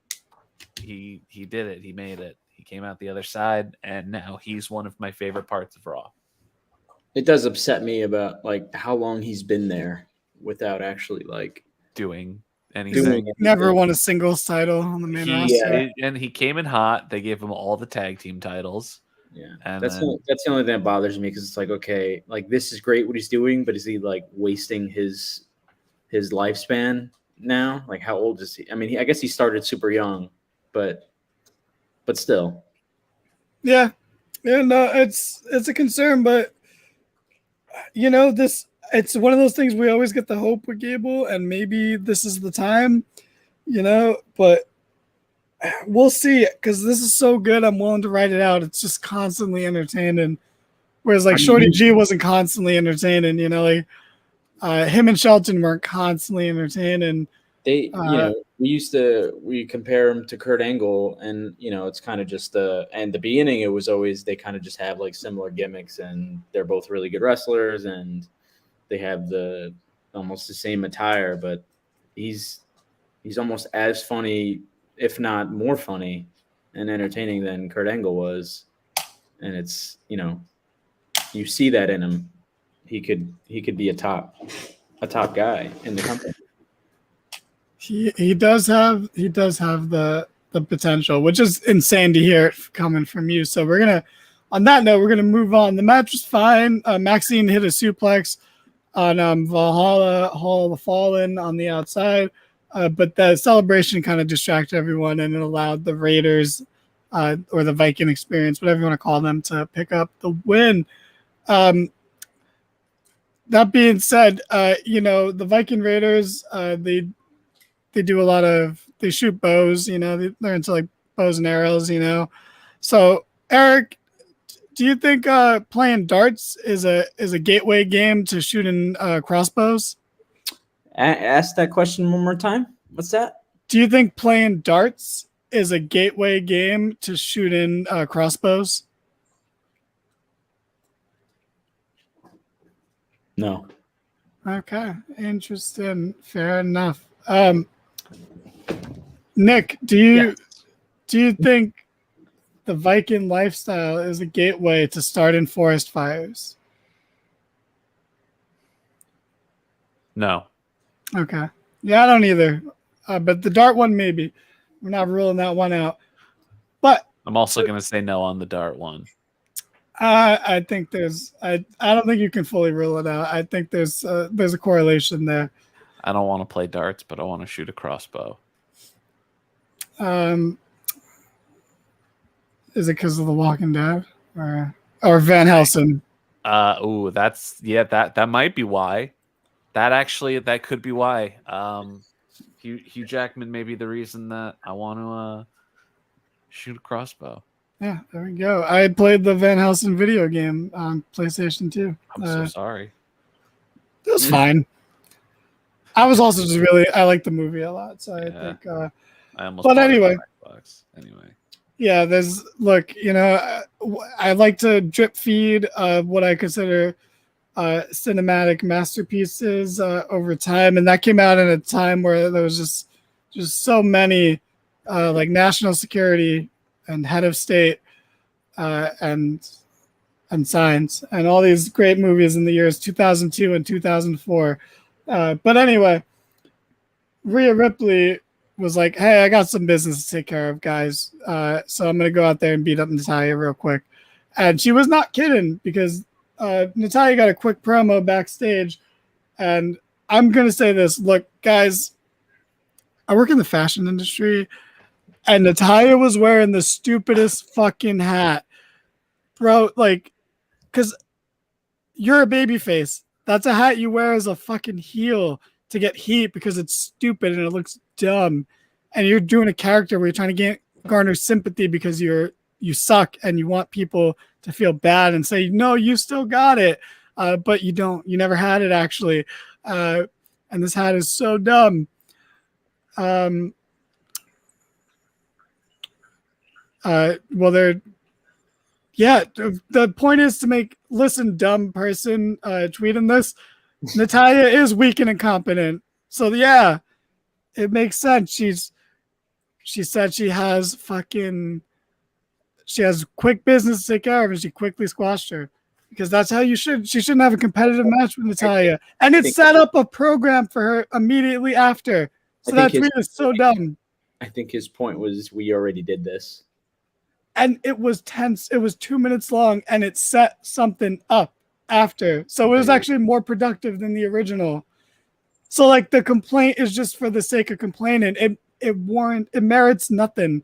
he did it. He made it. He came out the other side, and now he's one of my favorite parts of Raw. It does upset me about like how long he's been there without actually like doing anything. Never won a singles title on the main roster. And he came in hot. They gave him all the tag team titles. Yeah, and that's the only thing that bothers me because it's like, okay, like this is great what he's doing, but is he like wasting his lifespan now? Like, how old is he? I mean, I guess he started super young, but still. Yeah, no, it's a concern, but you know, it's one of those things we always get the hope with Gable, and maybe this is the time, you know, but we'll see, because this is so good. I'm willing to write it out. It's just constantly entertaining. Whereas like Shorty G wasn't constantly entertaining, you know, like him and Shelton weren't constantly entertaining. They, we compare him to Kurt Angle, and you know, it's kind of just and the beginning it was always they kind of just have like similar gimmicks, and they're both really good wrestlers, and they have almost the same attire, but he's almost as funny, if not more funny and entertaining than Kurt Angle was. And it's, you know, you see that in him. He could be a top guy in the company. He does have the potential, which is insane to hear coming from you. So on that note, we're gonna move on. The match was fine. Maxine hit a suplex on Valhalla, Hall of the Fallen on the outside. But the celebration kind of distracted everyone, and it allowed the Raiders or the Viking Experience, whatever you want to call them, to pick up the win. That being said, you know, the Viking Raiders, they do a lot of, they shoot bows, you know, they're into like bows and arrows, you know. So Eric, do you think playing darts is a gateway game to shooting crossbows? Ask that question one more time. What's that? Do you think playing darts is a gateway game to shooting crossbows? No. Okay, interesting. Fair enough. Nick, do you think the Viking lifestyle is a gateway to starting forest fires? No. Okay. Yeah, I don't either. But the dart one, maybe. We're not ruling that one out. But I'm also going to say no on the dart one. I think I don't think you can fully rule it out. I think there's a correlation there. I don't want to play darts, but I want to shoot a crossbow. Is it because of The Walking Dead or Van Helsing? That might be why. That could be why. Hugh Jackman may be the reason that I want to shoot a crossbow. Yeah, there we go. I played the Van Helsing video game on PlayStation 2. I'm so sorry. It was fine. I was also just I like the movie a lot, so I think. I almost. But anyway. Anyway. Yeah, I like to drip feed what I consider cinematic masterpieces over time, and that came out in a time where there was just so many like national security and head of state and Signs and all these great movies in the years 2002 and 2004. But anyway, Rhea Ripley was like, hey, I got some business to take care of, guys. So I'm going to go out there and beat up Natalya real quick. And she was not kidding, because Natalya got a quick promo backstage. And I'm going to say this. Look, guys, I work in the fashion industry, and Natalya was wearing the stupidest fucking hat. Bro, like, because you're a babyface. That's a hat you wear as a fucking heel to get heat because it's stupid and it looks dumb. And you're doing a character where you're trying to garner sympathy because you suck and you want people to feel bad and say, no, you still got it. But you don't. You never had it, actually. And this hat is so dumb. Yeah, the point is to listen, dumb person tweeting this. Natalya is weak and incompetent. So yeah, it makes sense. She said she has quick business to take care of, and she quickly squashed her. Because that's how she shouldn't have a competitive match with Natalya. And it set up a program for her immediately after. So that tweet is so dumb. I think his point was we already did this. And it was tense. It was 2 minutes long, and it set something up after. So it was actually more productive than the original. So like the complaint is just for the sake of complaining. It merits nothing.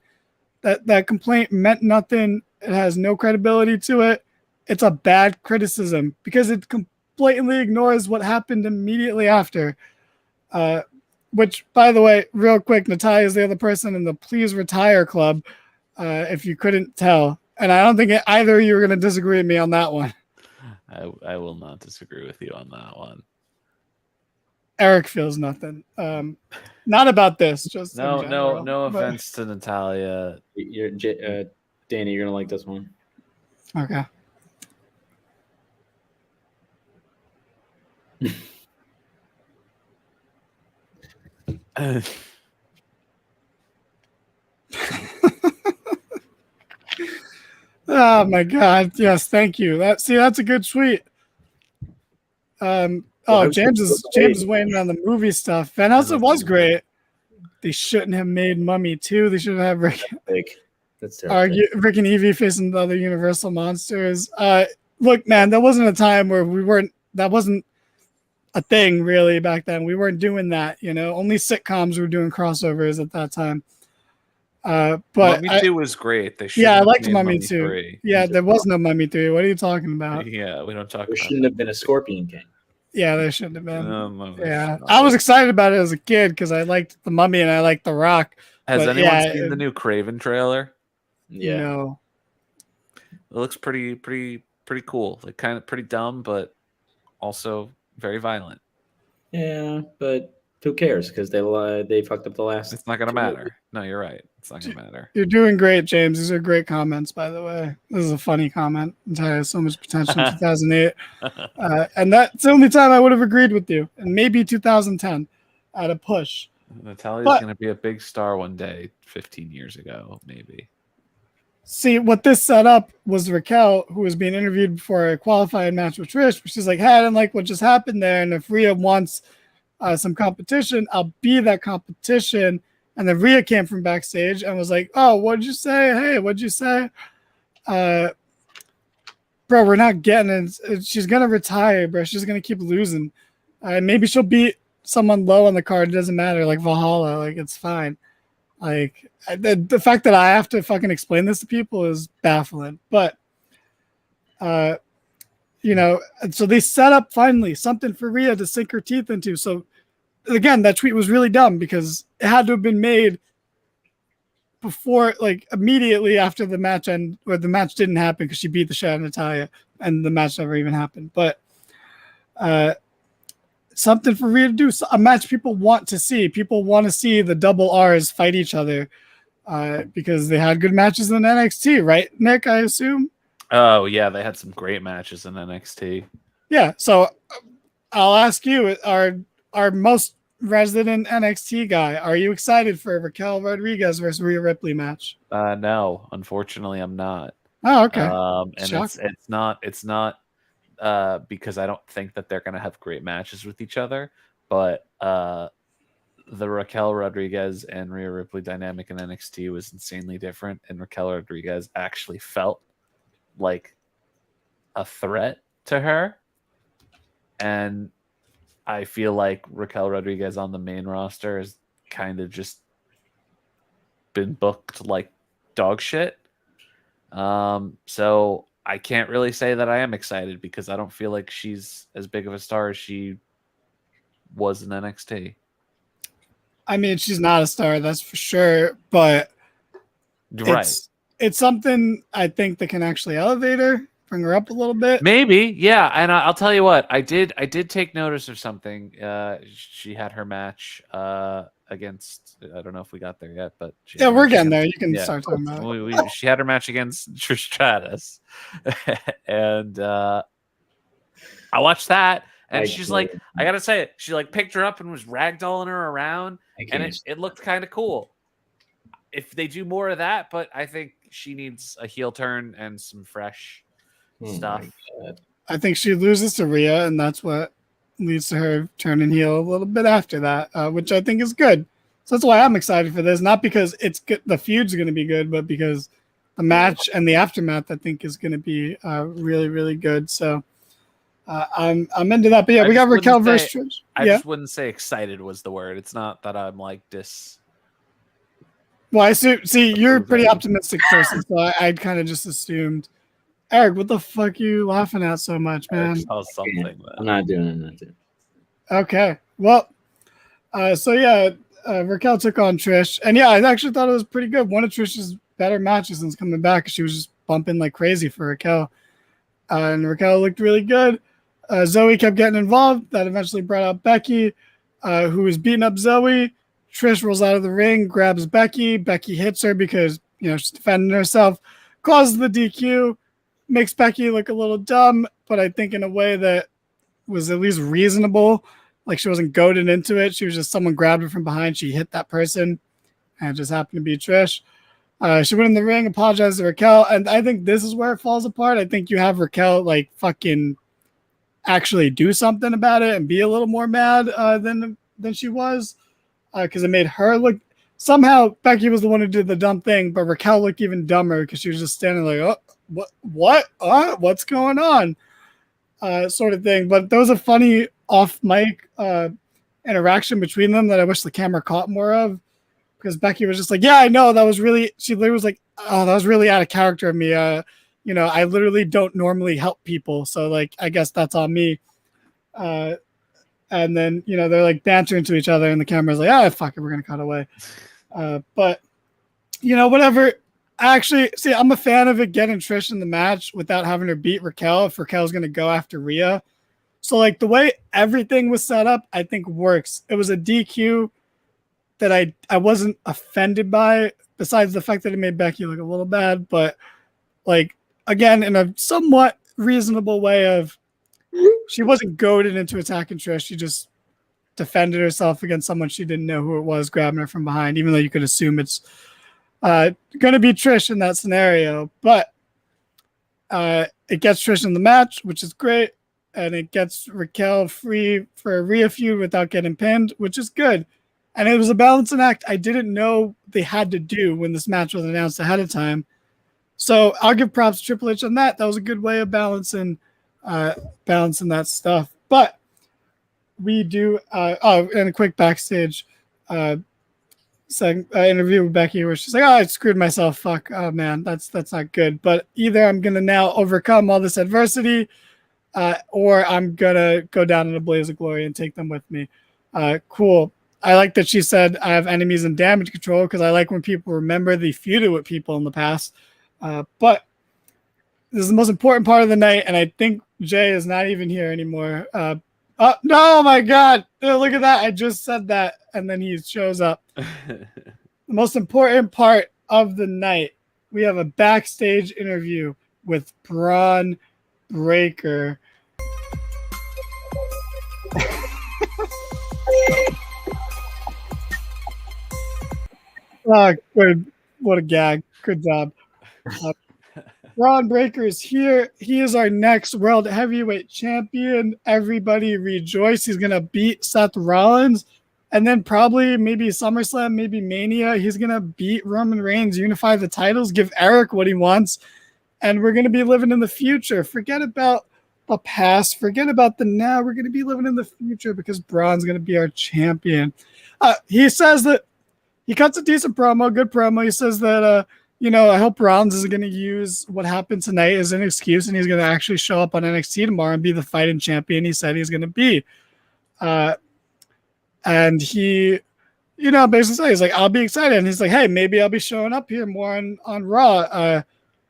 That complaint meant nothing. It has no credibility to it. It's a bad criticism because it blatantly ignores what happened immediately after. Which, by the way, real quick, Natalya is the other person in the Please Retire Club. If you couldn't tell. And I don't think either of you are going to disagree with me on that one. I will not disagree with you on that one. Eric feels nothing. Not about this. Just no offense to Natalya. Danny, you're going to like this one. Okay. Oh my God! Yes, thank you. That's a good tweet. James is waiting on the movie stuff. Van Helsing was great. They shouldn't have made Mummy 2. They should have Rick. That's terrible. Rick and Evie facing the other Universal monsters. Look, man, there wasn't a time where that wasn't a thing really back then. We weren't doing that. Only sitcoms were doing crossovers at that time. But Mummy 2 was great. I liked Mummy 2. 3. Yeah, there was no Mummy 3. What are you talking about? Yeah, we don't talk about There shouldn't have been a Scorpion King. Yeah, there shouldn't have been. I was excited about it as a kid because I liked the Mummy and I liked The Rock. Has anyone seen the new Craven trailer? Yeah. No. It looks pretty cool. Like kind of pretty dumb, but also very violent. Yeah, but who cares? Because they fucked up the last. It's not gonna matter. No, you're right. It's not gonna matter. You're doing great, James. These are great comments, by the way. This is a funny comment. It has so much potential in 2008, and that's the only time I would have agreed with you. And maybe 2010 at a push. Natalya's gonna be a big star one day. 15 years ago, maybe. See, what this set up was Raquel, who was being interviewed before a qualifying match with Trish. She's like, "Hey, I didn't like what just happened there, and if Rhea wants some competition, I'll be that competition." And then Rhea came from backstage and was like, "Oh, what'd you say? Hey, what'd you say? Bro, we're not getting it. She's gonna retire, bro. She's gonna keep losing. Maybe she'll beat someone low on the card. It doesn't matter, like Valhalla. Like it's fine." Like the fact that I have to fucking explain this to people is baffling. But so they set up finally something for Rhea to sink her teeth into. So again, that tweet was really dumb because it had to have been made before, like immediately after the match or the match didn't happen because she beat the shit out of Natalya and the match never even happened. But something for Rhea to do, a match people want to see. People want to see the double R's fight each other because they had good matches in NXT, right, Nick? I assume. Oh yeah, they had some great matches in NXT. Yeah, so I'll ask you, our most resident NXT guy, are you excited for Raquel Rodriguez versus Rhea Ripley match? No, unfortunately, I'm not. Oh, okay. And it's not because I don't think that they're going to have great matches with each other, but the Raquel Rodriguez and Rhea Ripley dynamic in NXT was insanely different, and Raquel Rodriguez actually felt like a threat to her, and I feel like Raquel Rodriguez on the main roster has kind of just been booked like dog shit. So I can't really say that I am excited because I don't feel like she's as big of a star as she was in NXT. I mean, she's not a star, that's for sure, but it's something I think that can actually elevate her, bring her up a little bit. Maybe, yeah. And I'll tell you what, I did take notice of something. She had her match against. I don't know if we got there yet, but yeah, we're getting there. You can start talking about it. She had her match against Trish Stratus, and I watched that, and she's like, I gotta say it, she like picked her up and was ragdolling her around, and it looked kind of cool. If they do more of that, but I think she needs a heel turn and some fresh stuff. I think she loses to Rhea, and that's what leads to her turning heel a little bit after that, which I think is good. So that's why I'm excited for this. Not because it's good, the feud's going to be good, but because the match and the aftermath I think is going to be really, really good. So I'm into that. But yeah, we got Raquel versus Trish. I just wouldn't say excited was the word. It's not that I'm like Well, I see you're a pretty optimistic person, so I kind of just assumed. Eric, what the fuck are you laughing at so much, man? I'm not doing nothing. Okay. Well, so yeah, Raquel took on Trish. And yeah, I actually thought it was pretty good. One of Trish's better matches since coming back. She was just bumping like crazy for Raquel. And Raquel looked really good. Zoe kept getting involved. That eventually brought out Becky, who was beating up Zoe. Trish rolls out of the ring, grabs Becky. Becky hits her because, she's defending herself. Causes the DQ. Makes Becky look a little dumb, but I think in a way that was at least reasonable. Like she wasn't goaded into it. She was just someone grabbed her from behind. She hit that person, and it just happened to be Trish. She went in the ring, apologized to Raquel, and I think this is where it falls apart. I think you have Raquel like fucking actually do something about it and be a little more mad than she was, because it made her look. Somehow Becky was the one who did the dumb thing, but Raquel looked even dumber because she was just standing like, oh. What? What's going on? Sort of thing. But there was a funny off mic interaction between them that I wish the camera caught more of, because Becky was just like, yeah, I know that was really. She literally was like, oh, that was really out of character of me. I literally don't normally help people, so like I guess that's on me. And then they're like bantering to each other, and the camera's like, fuck it, we're gonna cut away. But whatever. Actually, see, I'm a fan of it getting Trish in the match without having her beat Raquel if Raquel's going to go after Rhea. So, like, the way everything was set up, I think works. It was a DQ that I wasn't offended by, besides the fact that it made Becky look a little bad. But, like, again, in a somewhat reasonable way of she wasn't goaded into attacking Trish. She just defended herself against someone she didn't know who it was, grabbing her from behind, even though you could assume it's going to be Trish in that scenario, but it gets Trish in the match, which is great, and it gets Raquel free for a Rhea feud without getting pinned, which is good. And it was a balancing act I didn't know they had to do when this match was announced ahead of time. So I'll give props to Triple H on that. That was a good way of balancing that stuff. But we do and a quick backstage interview with Becky where she's like, I screwed myself. Fuck. Oh man, that's not good. But either I'm gonna now overcome all this adversity, or I'm gonna go down in a blaze of glory and take them with me. Cool. I like that she said I have enemies in damage control, because I like when people remember they feuded with people in the past. But this is the most important part of the night, and I think Jay is not even here anymore. No, my God. Look at that. I just said that, and then he shows up. The most important part of the night, we have a backstage interview with Braun Breaker. Good. What a gag. Good job. Braun Breaker is here. He is our next World Heavyweight Champion. Everybody rejoice. He's going to beat Seth Rollins. And then probably maybe SummerSlam, maybe Mania. He's going to beat Roman Reigns, unify the titles, give Eric what he wants. And we're going to be living in the future. Forget about the past. Forget about the now. We're going to be living in the future because Braun's going to be our champion. He says that he cuts a decent promo, good promo. He says that, I hope Rollins isn't going to use what happened tonight as an excuse, and he's going to actually show up on NXT tomorrow and be the fighting champion he said he's going to be. And he, basically said, he's like, I'll be excited. And he's like, hey, maybe I'll be showing up here more on Raw.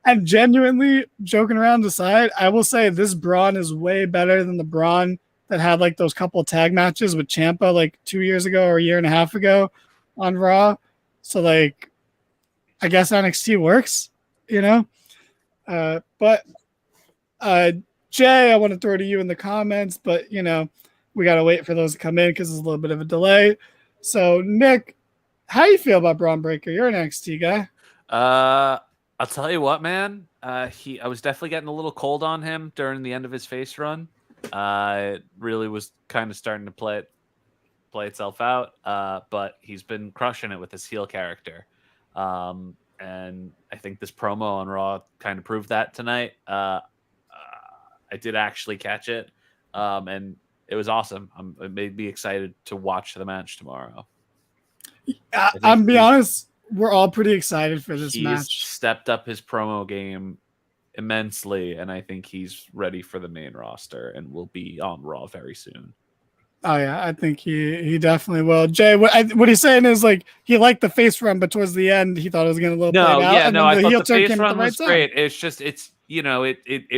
And genuinely, joking around aside, I will say this Braun is way better than the Braun that had like those couple tag matches with Ciampa like 2 years ago or a year and a half ago, on Raw. So like, I guess NXT works, you know. But Jay, I want to throw to you in the comments, but you know, we got to wait for those to come in because there's a little bit of a delay. So Nick, how you feel about Braun Breaker? You're an NXT guy. I'll tell you what, man. I was definitely getting a little cold on him during the end of his face run. It really was kind of starting to play itself out. But he's been crushing it with his heel character. And I think this promo on Raw kind of proved that tonight. I did actually catch it, and it was awesome. It made me excited to watch the match tomorrow. I'm be honest, we're all pretty excited for this match. He's stepped up his promo game immensely, and I think he's ready for the main roster and will be on Raw very soon. Oh yeah, I think he definitely will. Jay, what he's saying is like he liked the face run, but towards the end he thought it was going to play out. I thought the face run was great. It's just it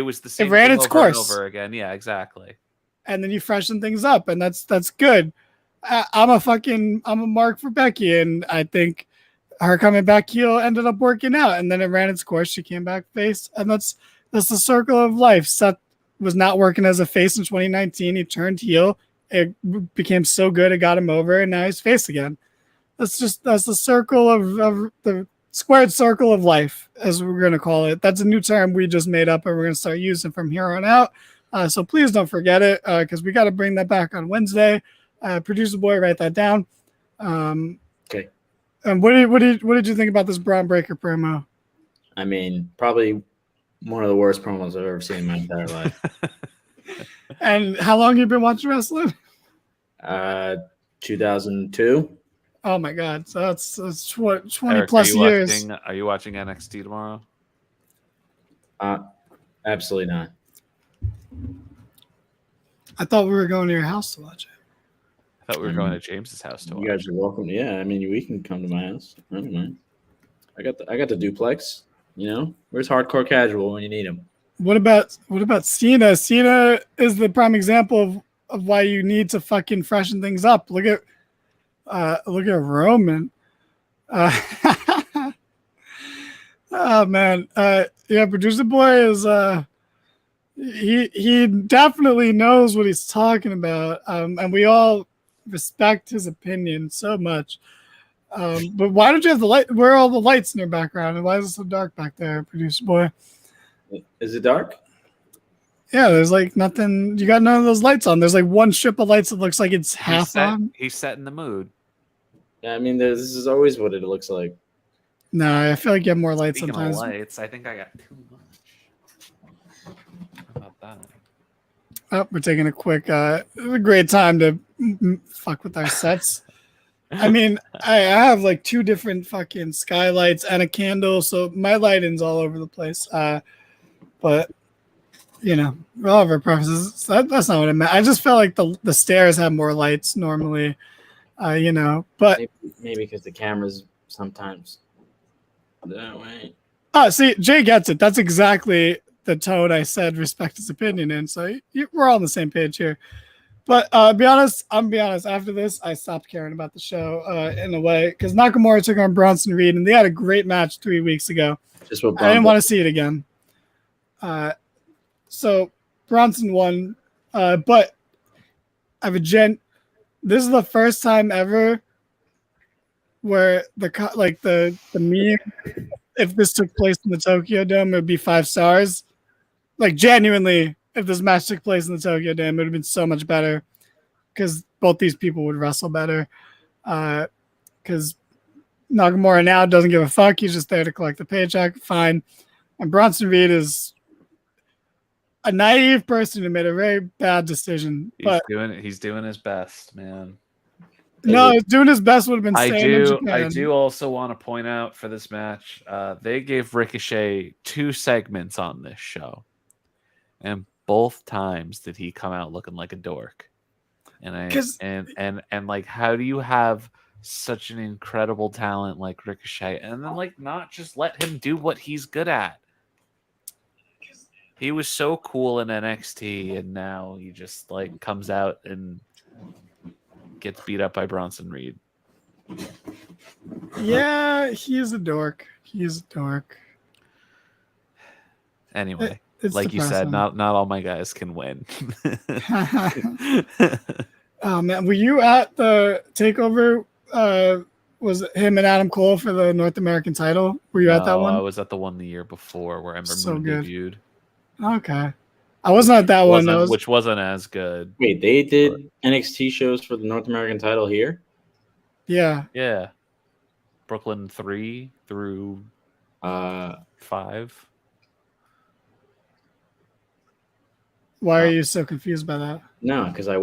was the same. It ran thing its over course and over again. Yeah, exactly. And then you freshen things up, and that's good. I'm a mark for Becky, and I think her coming back heel ended up working out, and then it ran its course. She came back face, and that's the circle of life. Seth was not working as a face in 2019. He turned heel. It became so good it got him over, and now he's face again. That's the circle of the squared circle of life, as we're going to call it. That's a new term we just made up, and we're going to start using from here on out. So please don't forget it, because we got to bring that back on Wednesday. Producer boy, write that down. Okay. And what did you think about this Braun Breaker promo? I mean, probably one of the worst promos I've ever seen in my entire life. And how long you been watching wrestling? 2002. Oh my God! So that's 20 Eric, plus years. Are you watching NXT tomorrow? Absolutely not. I thought we were going to your house to watch it. I thought we were going to James's house to watch. You guys are welcome. Yeah, I mean, we can come to my house. I don't mind. I got the duplex. You know, where's hardcore casual when you need them? What about Cena? Cena is the prime example of why you need to fucking freshen things up. Look at Roman. Oh man. Yeah, producer boy is he definitely knows what he's talking about. And we all respect his opinion so much. But why don't you have the light? Where are all the lights in your background? And why is it so dark back there, producer boy? Is it dark? Yeah, there's like nothing. You got none of those lights on. There's like one strip of lights that looks like it's half on. He's setting the mood. Yeah, I mean, this is always what it looks like. No, I feel like you have more lights Speaking sometimes. of lights, I think I got too much. How about that? Oh, we're taking a quick. It's a great time to fuck with our sets. I mean, I have like two different fucking skylights and a candle, so my lighting's all over the place. But you know, for all of our preferences, that's not what I meant. I just felt like the stairs have more lights normally, you know. But maybe because the cameras sometimes that way. Oh, see, Jay gets it. That's exactly the tone I said respect his opinion in. So we're all on the same page here. But I'm be honest. After this, I stopped caring about the show in a way because Nakamura took on Bronson Reed, and they had a great match 3 weeks ago. Just what I didn't want to see it again. So Bronson won, but I have this is the first time ever where the meme, if this took place in the Tokyo Dome, it would be 5 stars. Like genuinely, if this match took place in the Tokyo Dome, it would have been so much better because both these people would wrestle better. Because Nakamura now doesn't give a fuck. He's just there to collect the paycheck. Fine. And Bronson Reed is a naive person who made a very bad decision. He's doing his best, man. No, doing his best would have been staying in Japan. I do also want to point out for this match, they gave Ricochet 2 segments on this show. And both times did he come out looking like a dork. And like, how do you have such an incredible talent like Ricochet and then like not just let him do what he's good at? He was so cool in NXT, and now he just like comes out and gets beat up by Bronson Reed. Yeah, he's a dork. He's a dork. Anyway, It's like you said, depressing. not all my guys can win. Oh man, were you at the takeover? Was it him and Adam Cole for the North American title? Were you at that I one? was at the one the year before where Ember So Moon good. debuted. Okay, I wasn't at that one. Which wasn't as good. Wait, they did NXT shows for the North American title here? Yeah. Brooklyn 3 through 5. Why are you so confused by that? No, because I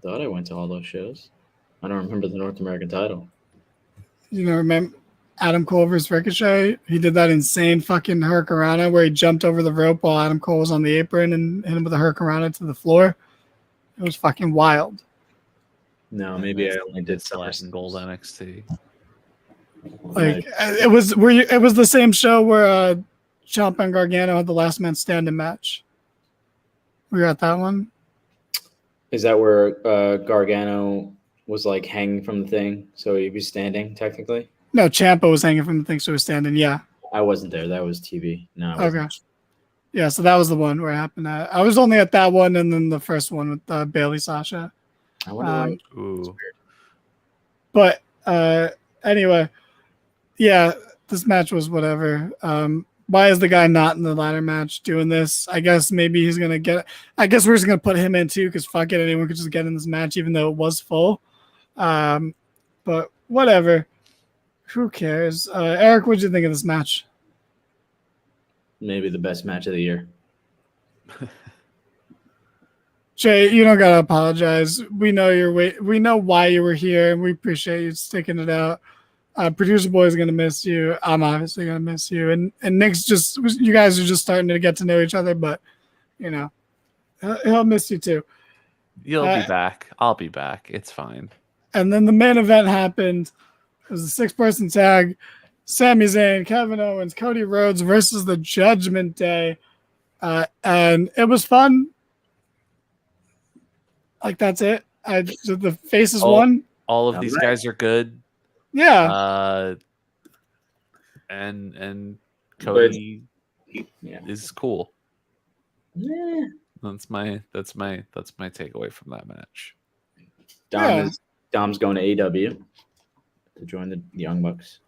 thought I went to all those shows. I don't remember the North American title. You know, remember Adam Cole versus Ricochet? He did that insane fucking hurricanrana where he jumped over the rope while Adam Cole was on the apron and hit him with a hurricanrana to the floor. It was fucking wild. No, maybe I only did Slash and Gold NXT. Like it was the same show where Ciampa and Gargano had the last man standing match. We were at that one. Is that where Gargano was like hanging from the thing, so he was standing technically? No, Ciampa was hanging from the thing, so he was standing. Yeah. I wasn't there. That was TV. No. Okay. Yeah, so that was the one where it happened. I was only at that one, and then the first one with Bailey Sasha. I wonder Ooh. But anyway, yeah, this match was whatever. Why is the guy not in the ladder match doing this? I guess maybe he's gonna get. I guess we're just gonna put him in too, because fuck it, anyone could just get in this match, even though it was full. But whatever. Who cares? Eric, what did you think of this match? maybe the best match of the year. Jay, you don't gotta apologize. We know we know why you were here, and we appreciate you sticking it out. Producer boy's gonna miss you. I'm obviously gonna miss you, and Nick's you guys are just starting to get to know each other, but you know, he'll miss you too. You'll be back. I'll be back. It's fine. And then the main event happened. It was a 6-person tag. Sami Zayn, Kevin Owens, Cody Rhodes versus the Judgment Day, and it was fun. Like, that's it. The faces won. All of these guys are good. Yeah. And Cody is cool. Yeah. That's my takeaway from that match. Dom's going to AW to join the Young Bucks.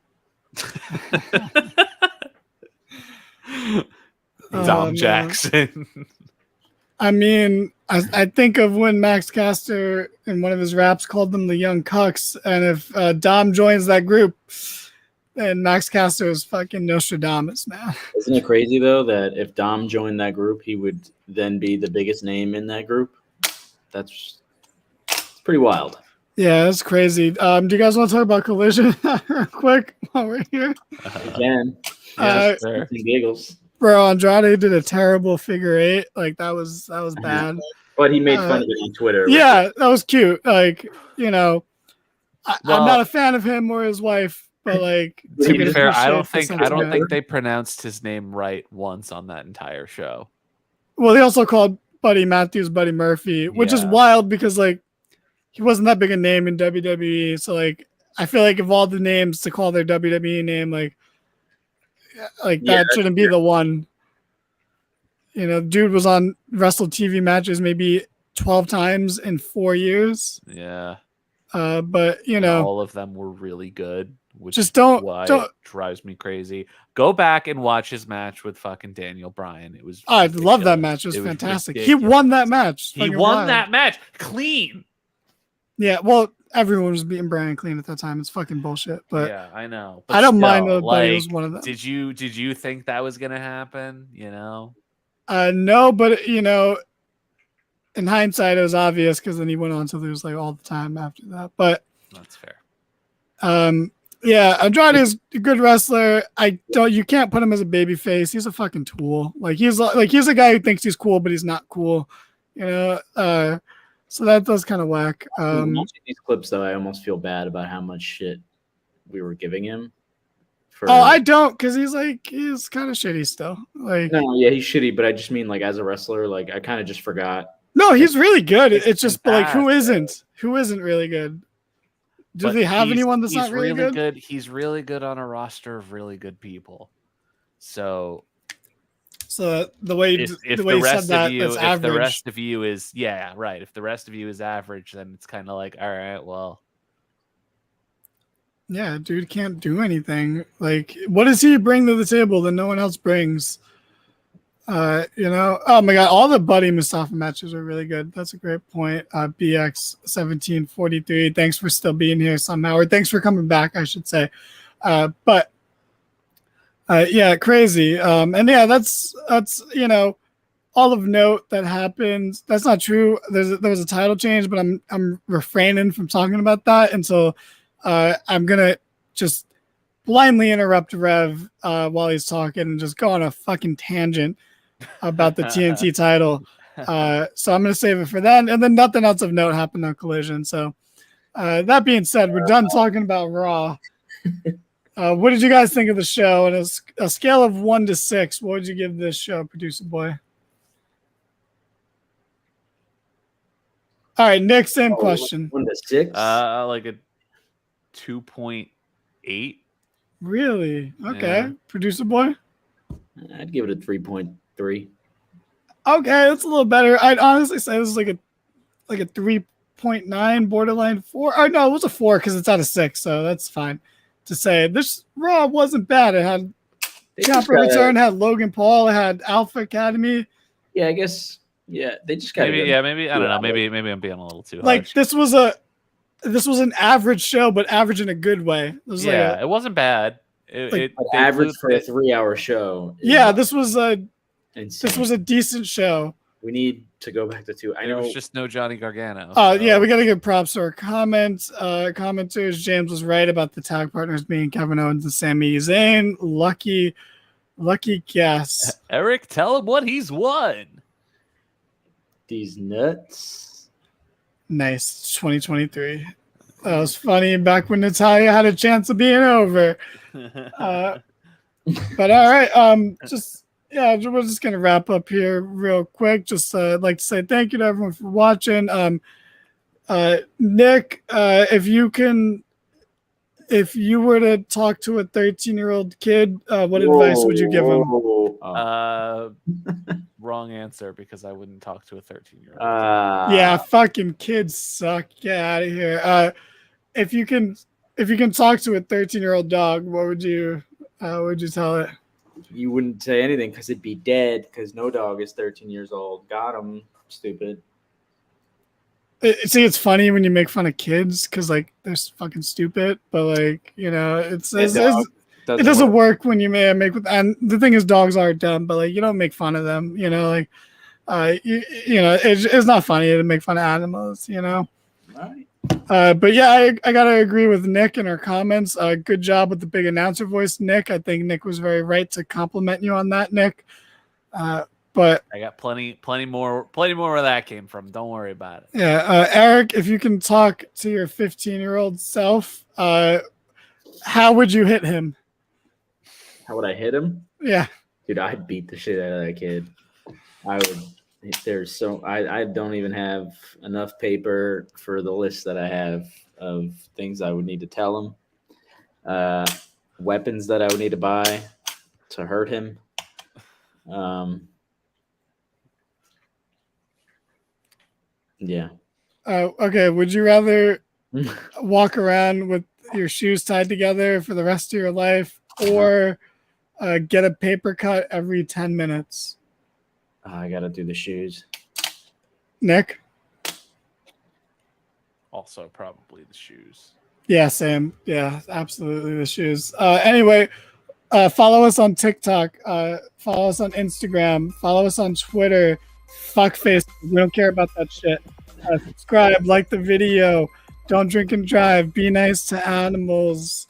Dom Jackson. I mean, I think of when Max Caster in one of his raps called them the Young Cucks, and if Dom joins that group, then Max Caster is fucking Nostradamus, man. Isn't it crazy though that if Dom joined that group, he would then be the biggest name in that group? It's pretty wild. Yeah, that's crazy. Do you guys want to talk about Collision real quick while we're here? Again, giggles. Bro, Andrade did a terrible figure 8. Like, that was bad. But he made fun of it on Twitter. Yeah, that was cute. Like, you know, I'm not a fan of him or his wife, but like, to be fair, I don't think they pronounced his name right once on that entire show. Well, they also called Buddy Matthews Buddy Murphy, which is wild because like he wasn't that big a name in WWE. So like, I feel like of all the names to call their WWE name, like that shouldn't be the one. You know, dude was on wrestled TV matches maybe 12 times in 4 years. Yeah. But you know, all of them were really good, which just don't drives me crazy. Go back and watch his match with fucking Daniel Bryan. It was I love that match. It was fantastic. He won that match. He won that match clean. Yeah, well, everyone was beating Bryan clean at that time. It's fucking bullshit. But yeah, I know. But I don't mind that Buddy was one of them. Did you think that was gonna happen? You know? No, but you know, in hindsight, it was obvious because then he went on to lose like all the time after that. But that's fair. Yeah, Andrade is a good wrestler. You can't put him as a baby face. He's a fucking tool. He's a guy who thinks he's cool, but he's not cool. You know, so that does kind of whack. Watching these clips though, I almost feel bad about how much shit we were giving him. I don't, because he's kind of shitty still. No, yeah, he's shitty, but I just mean like as a wrestler, like I kind of just forgot. No, he's really good. It's just like who isn't really good? Do they have anyone that's not really good? He's really good on a roster of really good people. So the way if the way the you rest said that, of you, that's if average. the rest of you is right. If the rest of you is average, then it's kind of like, all right, well, yeah, dude can't do anything. Like, what does he bring to the table that no one else brings? You know, oh my god, all the Buddy Mustafa matches are really good. That's a great point. BX 1743, thanks for still being here somehow, or thanks for coming back, I should say. But yeah, crazy. And yeah, that's you know, all of note that happened. That's not true. There was a title change, but I'm refraining from talking about that until I'm gonna just blindly interrupt Rev while he's talking and just go on a fucking tangent about the TNT title. So I'm going to save it for then. And then nothing else of note happened on Collision. So that being said, we're done talking about Raw. What did you guys think of the show? And a scale of 1 to 6, what would you give this show, Producer Boy? All right, Nick, same question. 1 to 6? Like a 2.8. Really? Okay. Yeah. Producer Boy? I'd give it a 3.3. Okay, that's a little better. I'd honestly say this is like a 3.9, borderline 4. Oh no, it was a 4 because it's out of 6, so that's fine to say. This Raw wasn't bad. It had Ciampa return, had Logan Paul, it had Alpha Academy. Yeah, I guess. Yeah, they just got maybe I don't know. Maybe I'm being a little too like harsh. this was an average show, but average in a good way. It was it wasn't bad. It average for a 3-hour show. Yeah, this was a decent show. We need to go back to 2. I know it was just no Johnny Gargano. Yeah, we got to give props to our commenters. James was right about the tag partners being Kevin Owens and Sami Zayn. Lucky guess. Eric, tell him what he's won. These nuts. Nice. 2023. That was funny back when Natalia had a chance of being over. But all right. We're just gonna wrap up here real quick. Just like to say thank you to everyone for watching. Nick, if you were to talk to a 13-year-old kid, what advice would you give him? Wrong answer, because I wouldn't talk to a 13-year-old. Yeah, fucking kids suck. Get out of here. If you can talk to a 13-year-old dog, what would you tell it? You wouldn't say anything because it'd be dead, because no dog is 13 years old. Got him, stupid. See, it's funny when you make fun of kids because like they're fucking stupid, but like, you know, it doesn't work when you make with. And the thing is, dogs are dumb, but like you don't make fun of them. You know, like it's not funny to make fun of animals. You know. Right. But yeah, I gotta agree with Nick in our comments. Good job with the big announcer voice, Nick. I think Nick was very right to compliment you on that, Nick. But I got plenty more where that came from. Don't worry about it. Yeah, Eric, if you can talk to your 15-year-old self, how would you hit him? How would I hit him? Yeah, dude, I'd beat the shit out of that kid. I would. I don't even have enough paper for the list that I have of things I would need to tell him, weapons that I would need to buy to hurt him. Yeah. Okay. Would you rather walk around with your shoes tied together for the rest of your life, or get a paper cut every 10 minutes? I gotta do the shoes. Nick? Also, probably the shoes. Yeah, Sam. Yeah, absolutely the shoes. Anyway, follow us on TikTok. Follow us on Instagram. Follow us on Twitter. Fuck Facebook. We don't care about that shit. Subscribe. Like the video. Don't drink and drive. Be nice to animals.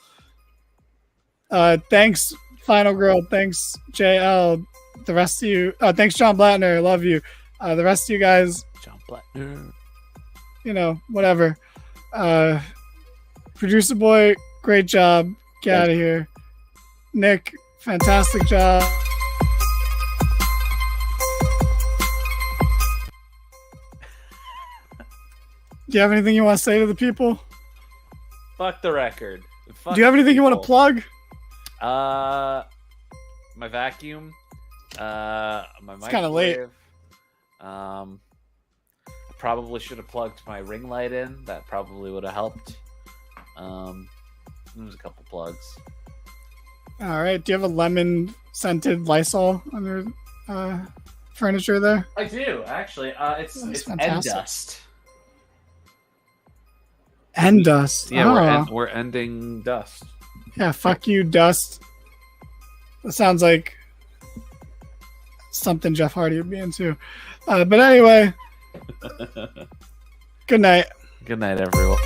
Thanks, Final Girl. Thanks, JL. The rest of you. Thanks, John Blattner. Love you. The rest of you guys. John Blattner. You know, whatever. Producer Boy, great job. Get out of here. Nick, fantastic job. Do you have anything you want to say to the people? Fuck the record. Fuck Do you have anything you want to people. plug? My vacuum. My It's kinda late. microwave. I probably should have plugged my ring light in. That probably would have helped. There's a couple plugs. All right. Do you have a lemon scented Lysol on your furniture there? I do actually. It's fantastic. Endust. And dust. Yeah, we're ending dust. Yeah, fuck you, dust. That sounds like something Jeff Hardy would be into. But anyway, good night. Good night, everyone.